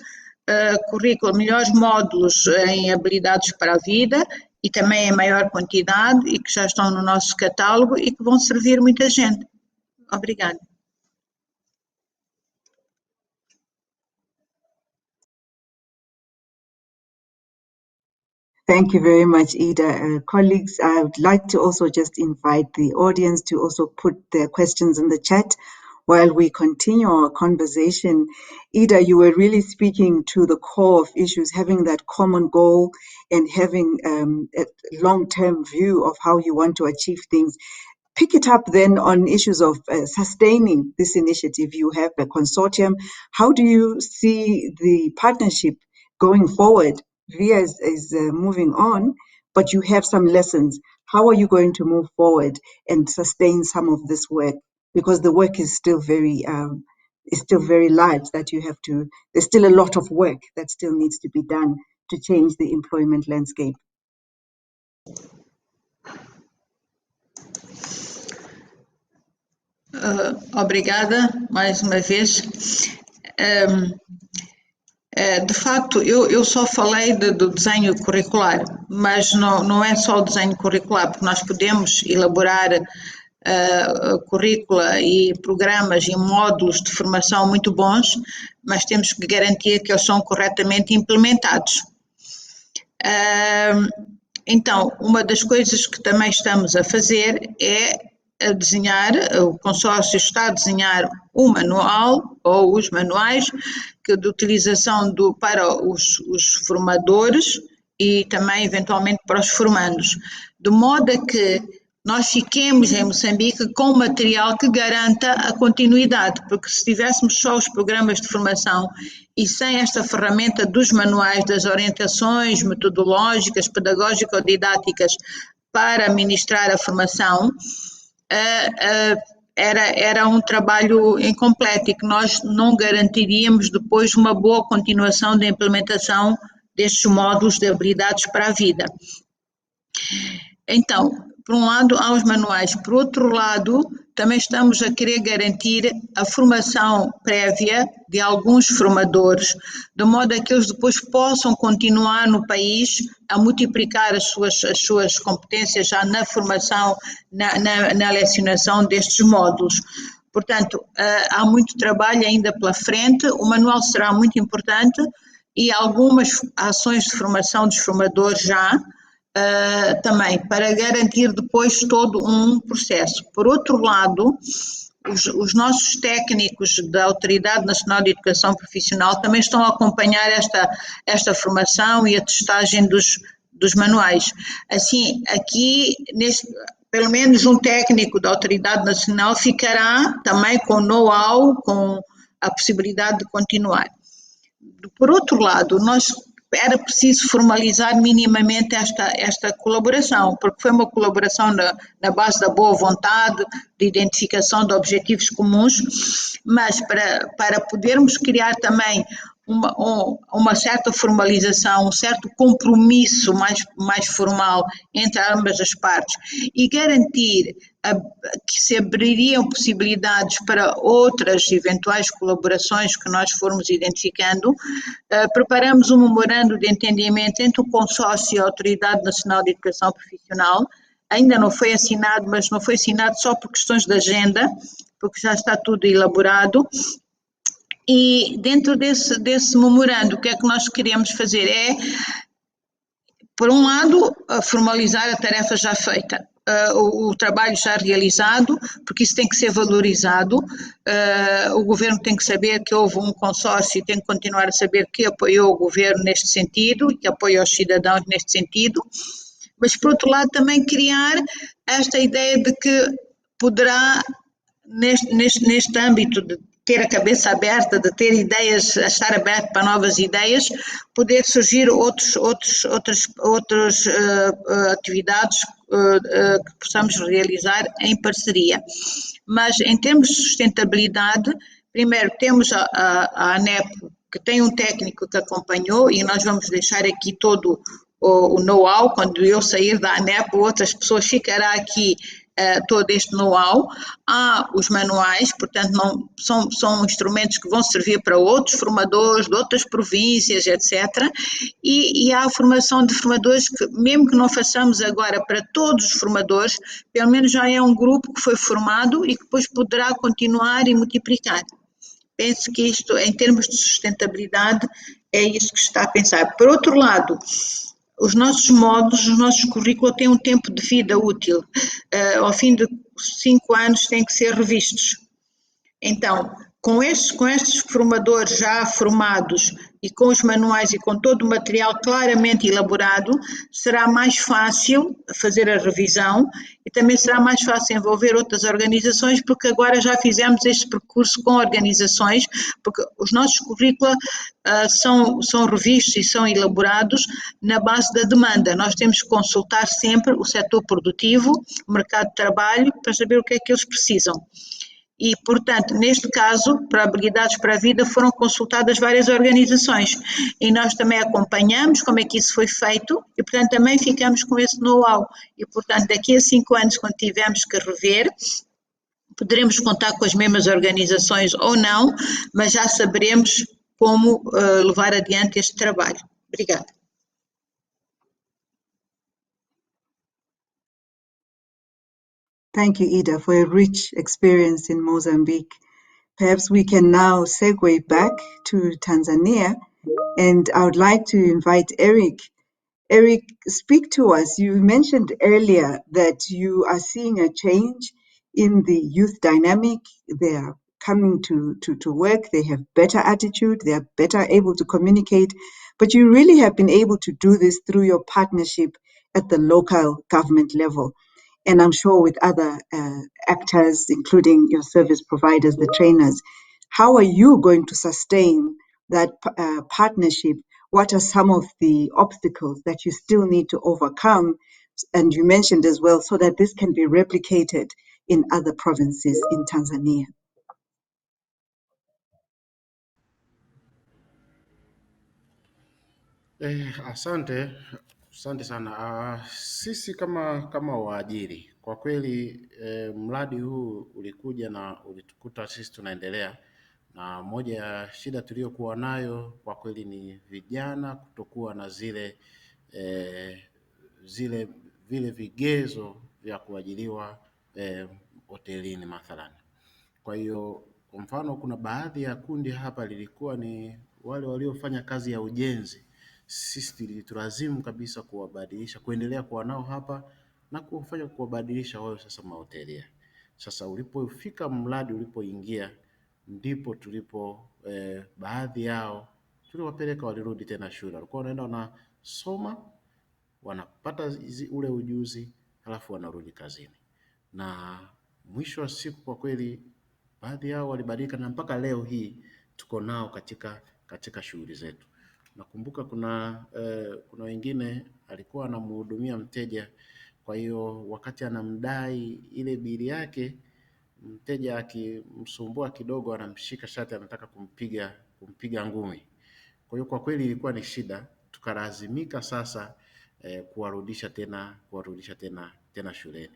currículo, melhores módulos em habilidades para a vida e também em maior quantidade e que já estão no nosso catálogo e que vão servir muita gente. Obrigada. Thank you very much, Ida. Colleagues, I would like to also just invite the audience to also put their questions in the chat while we continue our conversation. Ida, you were really speaking to the core of issues, having that common goal and having a long-term view of how you want to achieve things. Pick it up then on issues of sustaining this initiative. You have a consortium. How do you see the partnership going forward? VIA is moving on, but you have some lessons. How are you going to move forward and sustain some of this work? Because the work is still very large that you have to, there's still a lot of work that still needs to be done to change the employment landscape. Obrigada mais uma vez. De facto, eu só falei do desenho curricular, mas não é só o desenho curricular, porque nós podemos elaborar currícula e programas e módulos de formação muito bons, mas temos que garantir que eles são corretamente implementados. Então, uma das coisas que também estamos a fazer é a desenhar, o consórcio está a desenhar um manual ou os manuais de utilização para os formadores e também eventualmente para os formandos, de modo a que nós fiquemos em Moçambique com material que garanta a continuidade, porque se tivéssemos só os programas de formação e sem esta ferramenta dos manuais, das orientações metodológicas, pedagógicas ou didáticas para ministrar a formação, era um trabalho incompleto e que nós não garantiríamos depois uma boa continuação da implementação destes módulos de habilidades para a vida. Então, por um lado, há os manuais, por outro lado, também estamos a querer garantir a formação prévia de alguns formadores, de modo a que eles depois possam continuar no país a multiplicar as suas competências já na formação, na lecionação destes módulos. Portanto, há muito trabalho ainda pela frente, o manual será muito importante e algumas ações de formação dos formadores já, também, para garantir depois todo um processo. Por outro lado, os nossos técnicos da Autoridade Nacional de Educação Profissional também estão a acompanhar esta formação e a testagem dos manuais. Assim, aqui, pelo menos um técnico da Autoridade Nacional ficará também com know-how, com a possibilidade de continuar. Por outro lado, era preciso formalizar minimamente esta colaboração, porque foi uma colaboração na base da boa vontade, de identificação de objetivos comuns, mas para podermos criar também uma certa formalização, um certo compromisso mais formal entre ambas as partes e garantir que se abririam possibilidades para outras eventuais colaborações que nós formos identificando, preparamos um memorando de entendimento entre o consórcio e a Autoridade Nacional de Educação Profissional. Ainda não foi assinado, mas não foi assinado só por questões de agenda, porque já está tudo elaborado. E dentro desse memorando, o que é que nós queremos fazer é, por um lado, formalizar a tarefa já feita, o trabalho já realizado, porque isso tem que ser valorizado, o governo tem que saber que houve um consórcio e tem que continuar a saber que apoiou o governo neste sentido e que apoia os cidadãos neste sentido, mas por outro lado também criar esta ideia de que poderá, neste âmbito de ter a cabeça aberta, de ter ideias, a estar aberto para novas ideias, poder surgir outras atividades que possamos realizar em parceria. Mas em termos de sustentabilidade, primeiro temos a ANEP, que tem um técnico que acompanhou e nós vamos deixar aqui todo o know-how, quando eu sair da ANEP, outras pessoas ficará aqui todo este know-how. Há os manuais, portanto são instrumentos que vão servir para outros formadores de outras províncias, etc. E há a formação de formadores que, mesmo que não façamos agora para todos os formadores, pelo menos já é um grupo que foi formado e que depois poderá continuar e multiplicar. Penso que isto, em termos de sustentabilidade, é isso que está a pensar. Por outro lado, os nossos módulos, os nossos currículos têm um tempo de vida útil. Ao fim de 5 anos têm que ser revistos. Então, com estes formadores já formados e com os manuais e com todo o material claramente elaborado, será mais fácil fazer a revisão e também será mais fácil envolver outras organizações, porque agora já fizemos este percurso com organizações, porque os nossos currículos são revistos e são elaborados na base da demanda. Nós temos que consultar sempre o setor produtivo, o mercado de trabalho, para saber o que é que eles precisam. E, portanto, neste caso, para habilidades para a vida, foram consultadas várias organizações e nós também acompanhamos como é que isso foi feito e, portanto, também ficamos com esse know-how. E, portanto, daqui a 5 anos, quando tivermos que rever, poderemos contar com as mesmas organizações ou não, mas já saberemos como levar adiante este trabalho. Obrigada. Thank you, Ida, for a rich experience in Mozambique. Perhaps we can now segue back to Tanzania, and I would like to invite Eric. Eric, speak to us. You mentioned earlier that you are seeing a change in the youth dynamic. They are coming to work, they have better attitude, they are better able to communicate, but you really have been able to do this through your partnership at the local government level. And I'm sure with other actors, including your service providers, the trainers. How are you going to sustain that partnership? What are some of the obstacles that you still need to overcome? And you mentioned as well, so that this can be replicated in other provinces in Tanzania. Asante sana. Sisi kama waajiri kwa kweli, mradi huu ulikuja na ulitukuta sisi tunaendelea, na moja ya shida tuliyokuwa nayo kwa kweli ni vijana kutokuwa na eh, vile vigezo vya kuajiriwa hotelini mathalan. Kwa hiyo kwa mfano, kuna baadhi ya kundi hapa lilikuwa ni wale waliofanya kazi ya ujenzi. Sisi tulitulazimu kabisa kuwabadilisha, kuendelea kuwa nao hapa na kuwabadilisha wao sasa mahotelia. Sasa ulipofika mradi ulipoingia, ndipo tulipo baadhi yao tuliwapeleka, walirudi tena shule, walikuwa wanaenda wanasoma, wanapata ule ujuzi, halafu wanarudi kazini, na mwisho wa siku kwa kweli baadhi yao walibadilika na mpaka leo hii tuko nao katika shughuli zetu. Nakumbuka kuna wengine alikuwa anamhudumia mteja, kwa hiyo wakati anamdai ile bili yake, mteja akimsumbua kidogo, anamshika shati, anataka kumpiga ngumi. Kwa hiyo kwa kweli ilikuwa ni shida, tukalazimika sasa kuwarudisha tena shuleni.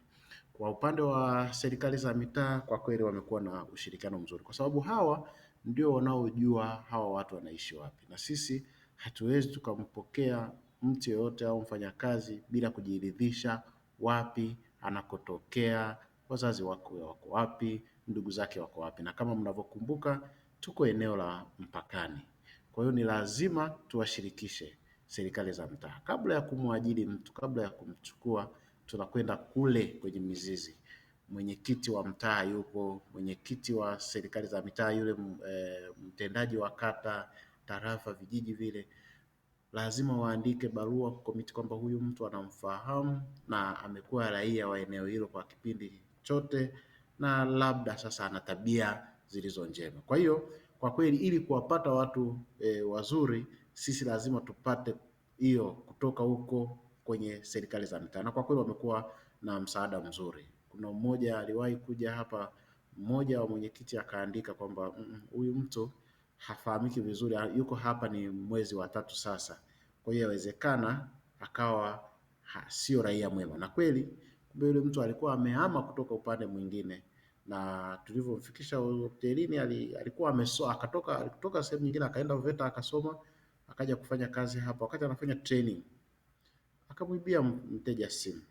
Kwa upande wa serikali za mitaa kwa kweli wamekuwa na ushirikiano mzuri, kwa sababu hawa ndio wanaojua hawa watu wanaishi wapi, na sisi hatuwezi tukampokea mtu yeyote au mfanyakazi bila kujiridhisha wapi anakotokea, wazazi wako wapi, ndugu zake wako wapi, na kama mnavyokumbuka tuko eneo la mpakani. Kwa hiyo ni lazima tuwashirikishe serikali za mtaa kabla ya kumwajiri mtu, kabla ya kumchukua, tunakwenda kule kwenye mizizi. Mwenyekiti wa mtaa yupo, mwenyekiti wa serikali za mitaa yule, mtendaji wa kata, tarafa, vijiji vile, lazima waandike barua komiti kwamba huyu mtu anamfahamu na amekuwa raia wa eneo hilo kwa kipindi chote, na labda sasa ana tabia zilizo njema. Kwa hiyo kwa kweli ili kuwapata watu wazuri, sisi lazima tupate hiyo kutoka huko kwenye serikali za mitaa, na kwa kweli wamekuwa na msaada mzuri. Kuna mmoja aliwahi kuja hapa, mmoja wa mwenyekiti akaandika kwamba huyu mtu hafahamiki vizuri, yuko hapa ni mwezi wa 3 sasa, kwa hiyo yawezekana akawa sio raia mwema. Na kweli kumbe yule mtu alikuwa amehama kutoka upande mwingine, na tulivyomfikisha hotelini alikuwa alitoka sehemu nyingine akaenda VETA akasoma, akaja kufanya kazi hapa. Wakati anafanya training akamwibia mteja simu.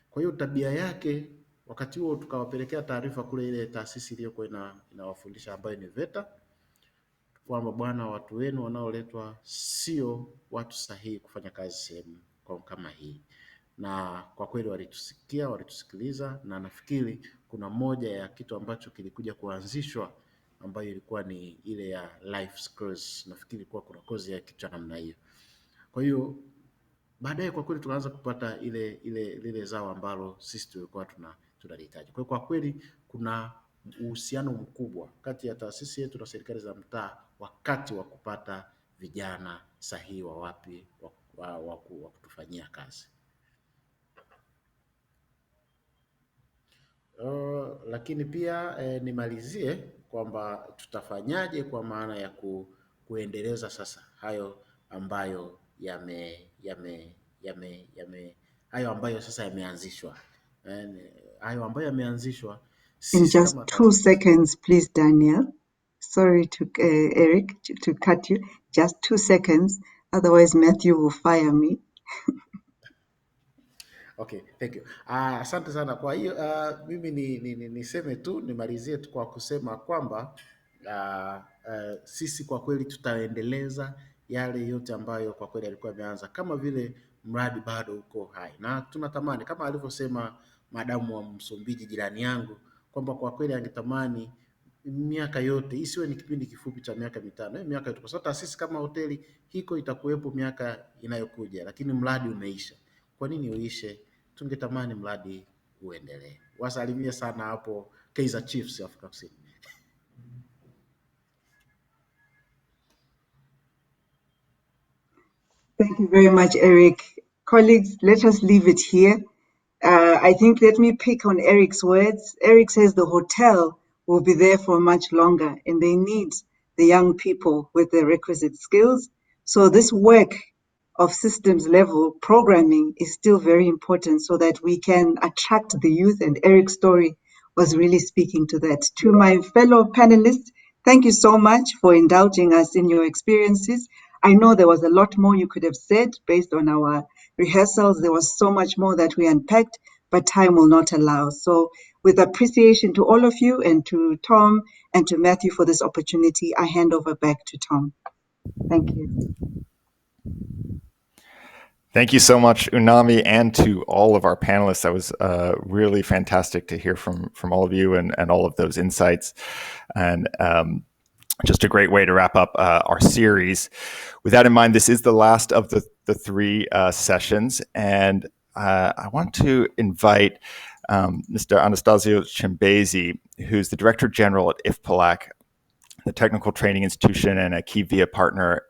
Kwa hiyo tabia yake, wakati huo tukawapelekea taarifa kule ile taasisi iliyokuwa inawafundisha ambayo ni VETA, kwamba bwana, watu wenu wanaoletwa sio watu sahihi kufanya kazi sehemu kama hii. Na kwa kweli walitusikia, walitusikiliza, na nafikiri kuna moja ya kitu ambacho kilikuja kuanzishwa ambayo ilikuwa ni ile ya life skills. Nafikiri ilikuwa kuna kozi ya kitu cha namna hiyo. Kwa hiyo baadaye kwa kweli tukaanza kupata lile zao ambalo sisi tulikuwa tunalihitaji. Kwa hiyo kwa kweli kuna uhusiano mkubwa kati ya taasisi yetu na serikali za mtaa wakati wa kupata vijana sahihi wa wapi wa kutufanyia kazi. Lakini pia nimalizie kwamba tutafanyaje kwa maana ya kuendeleza sasa hayo ambayo hayo ambayo sasa yameanzishwa. Hayo ambayo yameanzishwa In sisi just kama 2 taasisi. seconds, please, Daniel. Sorry to Eric to cut you. Just 2 seconds, otherwise Matthew will fire me. Okay, thank you. Asante sana. Kwa hiyo mimi niseme tu nimalizie tu kwa kusema kwamba sisi kwa kweli tutaendeleza yale yote ambayo kwa kweli alikuwa ameanza, kama vile mradi bado uko hai, na tunatamani kama alivyosema madamu wa Msumbiji jirani yangu kwamba kwa kweli angetamani miaka yote isiwe ni kipindi kifupi cha miaka mitano, miaka yote, kwa sababu taasisi kama hoteli hiko itakuwepo miaka inayokuja, lakini mradi umeisha. Kwa nini uishe? Tungetamani mradi uendelee. Wasalimie sana hapo Kaizer Chiefs Afrika Kusini. Thank you very much, Eric. Colleagues, let us leave it here. I think let me pick on Eric's words. Eric says the hotel will be there for much longer and they need the young people with the requisite skills. So this work of systems level programming is still very important so that we can attract the youth, and Eric's story was really speaking to that. To my fellow panelists, thank you so much for indulging us in your experiences. I know there was a lot more you could have said based on our rehearsals. There was so much more that we unpacked, but time will not allow. So with appreciation to all of you and to Tom and to Matthew for this opportunity, I hand over back to Tom. Thank you. Thank you so much, Unami, and to all of our panelists. That was really fantastic to hear from all of you and all of those insights. And just a great way to wrap up our series. With that in mind, this is the last of the three sessions. And I want to invite Mr. Anastasio Chimbezi, who's the Director General at IFPLAC, the technical training institution and a key VIA partner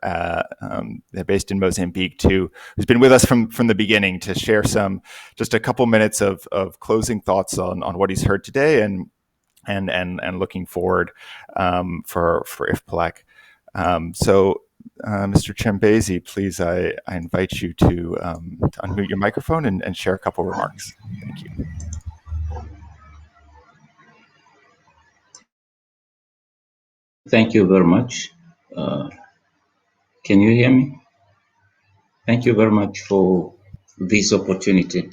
based in Mozambique too, who's been with us from the beginning to share just a couple minutes of closing thoughts on what he's heard today and looking forward for IFPLAC. So Mr. Chimbezi, please, I invite you to unmute your microphone and share a couple remarks. Thank you. Thank you very much. Can you hear me? Thank you very much for this opportunity.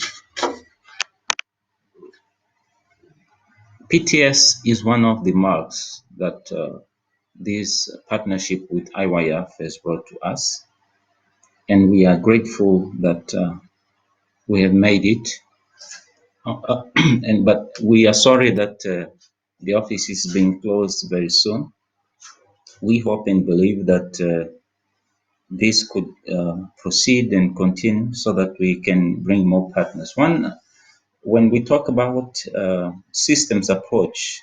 PTS is one of the marks that this partnership with IYF has brought to us, and we are grateful that we have made it. But we are sorry that the office is being closed very soon. We hope and believe that this could proceed and continue so that we can bring more partners. When we talk about systems approach,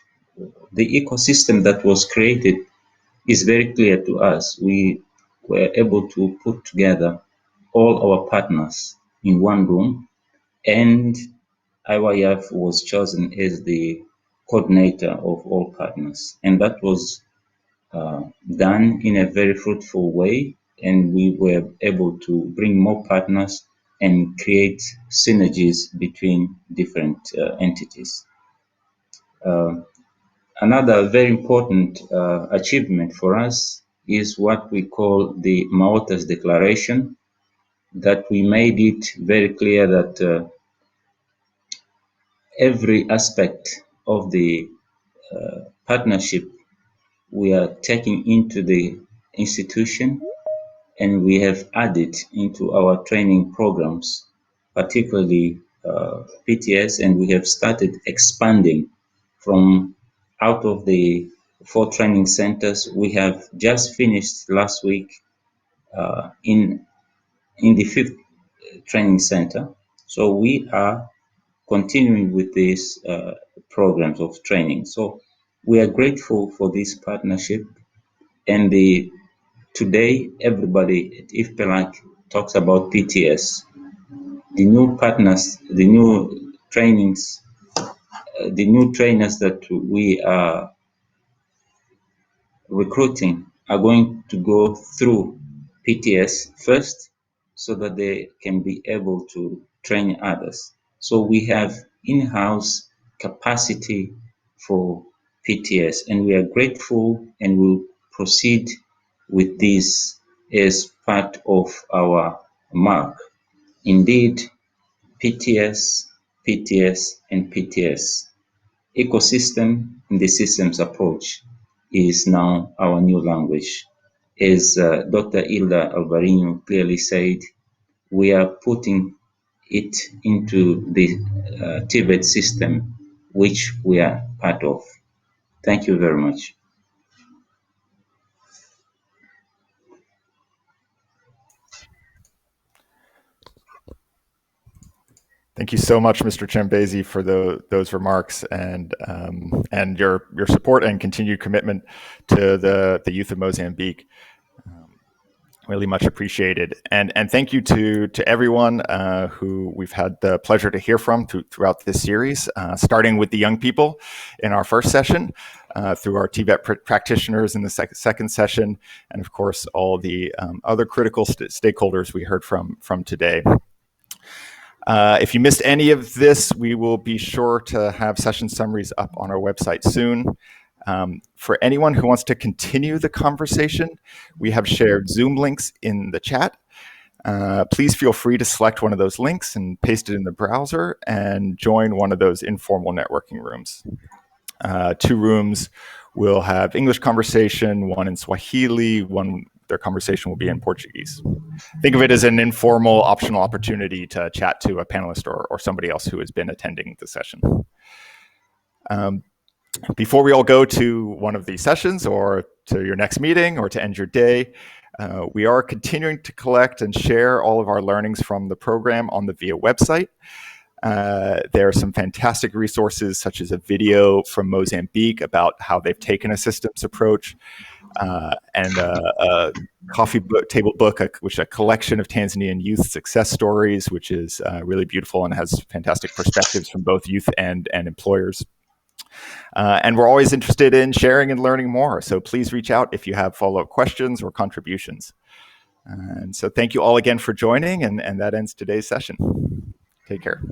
the ecosystem that was created is very clear to us. We were able to put together all our partners in one room, and IYF was chosen as the coordinator of all partners. And that was done in a very fruitful way, and we were able to bring more partners and create synergies between different entities. Another very important achievement for us is what we call the Maota's Declaration, that we made it very clear that every aspect of the partnership we are taking into the institution, and we have added into our training programs, particularly PTS, and we have started expanding from out of the 4 training centers. We have just finished last week in the 5th training center. So we are continuing with these programs of training. So we are grateful for this partnership, and today everybody at IFPLAC talks about PTS. The new partners, the new trainings, the new trainers that we are recruiting are going to go through PTS first so that they can be able to train others. So we have in-house capacity for PTS, and we are grateful and will proceed with this as part of our mark. Indeed, PTS, PTS, and PTS. Ecosystem in the systems approach is now our new language. As Dr. Hilda Alvarinho clearly said, we are putting it into the TVET system, which we are part of. Thank you very much. Thank you so much, Mr. Chambezi, for those remarks and your support and continued commitment to the youth of Mozambique. Really much appreciated. And thank you to everyone who we've had the pleasure to hear from throughout this series, starting with the young people in our first session, through our TVET practitioners in the second session, and of course, all the other critical stakeholders we heard from today. If you missed any of this, we will be sure to have session summaries up on our website soon. For anyone who wants to continue the conversation, we have shared Zoom links in the chat. Please feel free to select one of those links and paste it in the browser and join one of those informal networking rooms. 2 rooms will have English conversation, one in Swahili, their conversation will be in Portuguese. Think of it as an informal, optional opportunity to chat to a panelist or somebody else who has been attending the session. Before we all go to one of these sessions or to your next meeting or to end your day, we are continuing to collect and share all of our learnings from the program on the VIA website. There are some fantastic resources, such as a video from Mozambique about how they've taken a systems approach, and a coffee table book, which is a collection of Tanzanian youth success stories, which is really beautiful and has fantastic perspectives from both youth and employers. And we're always interested in sharing and learning more. So please reach out if you have follow-up questions or contributions. And so thank you all again for joining, and that ends today's session. Take care.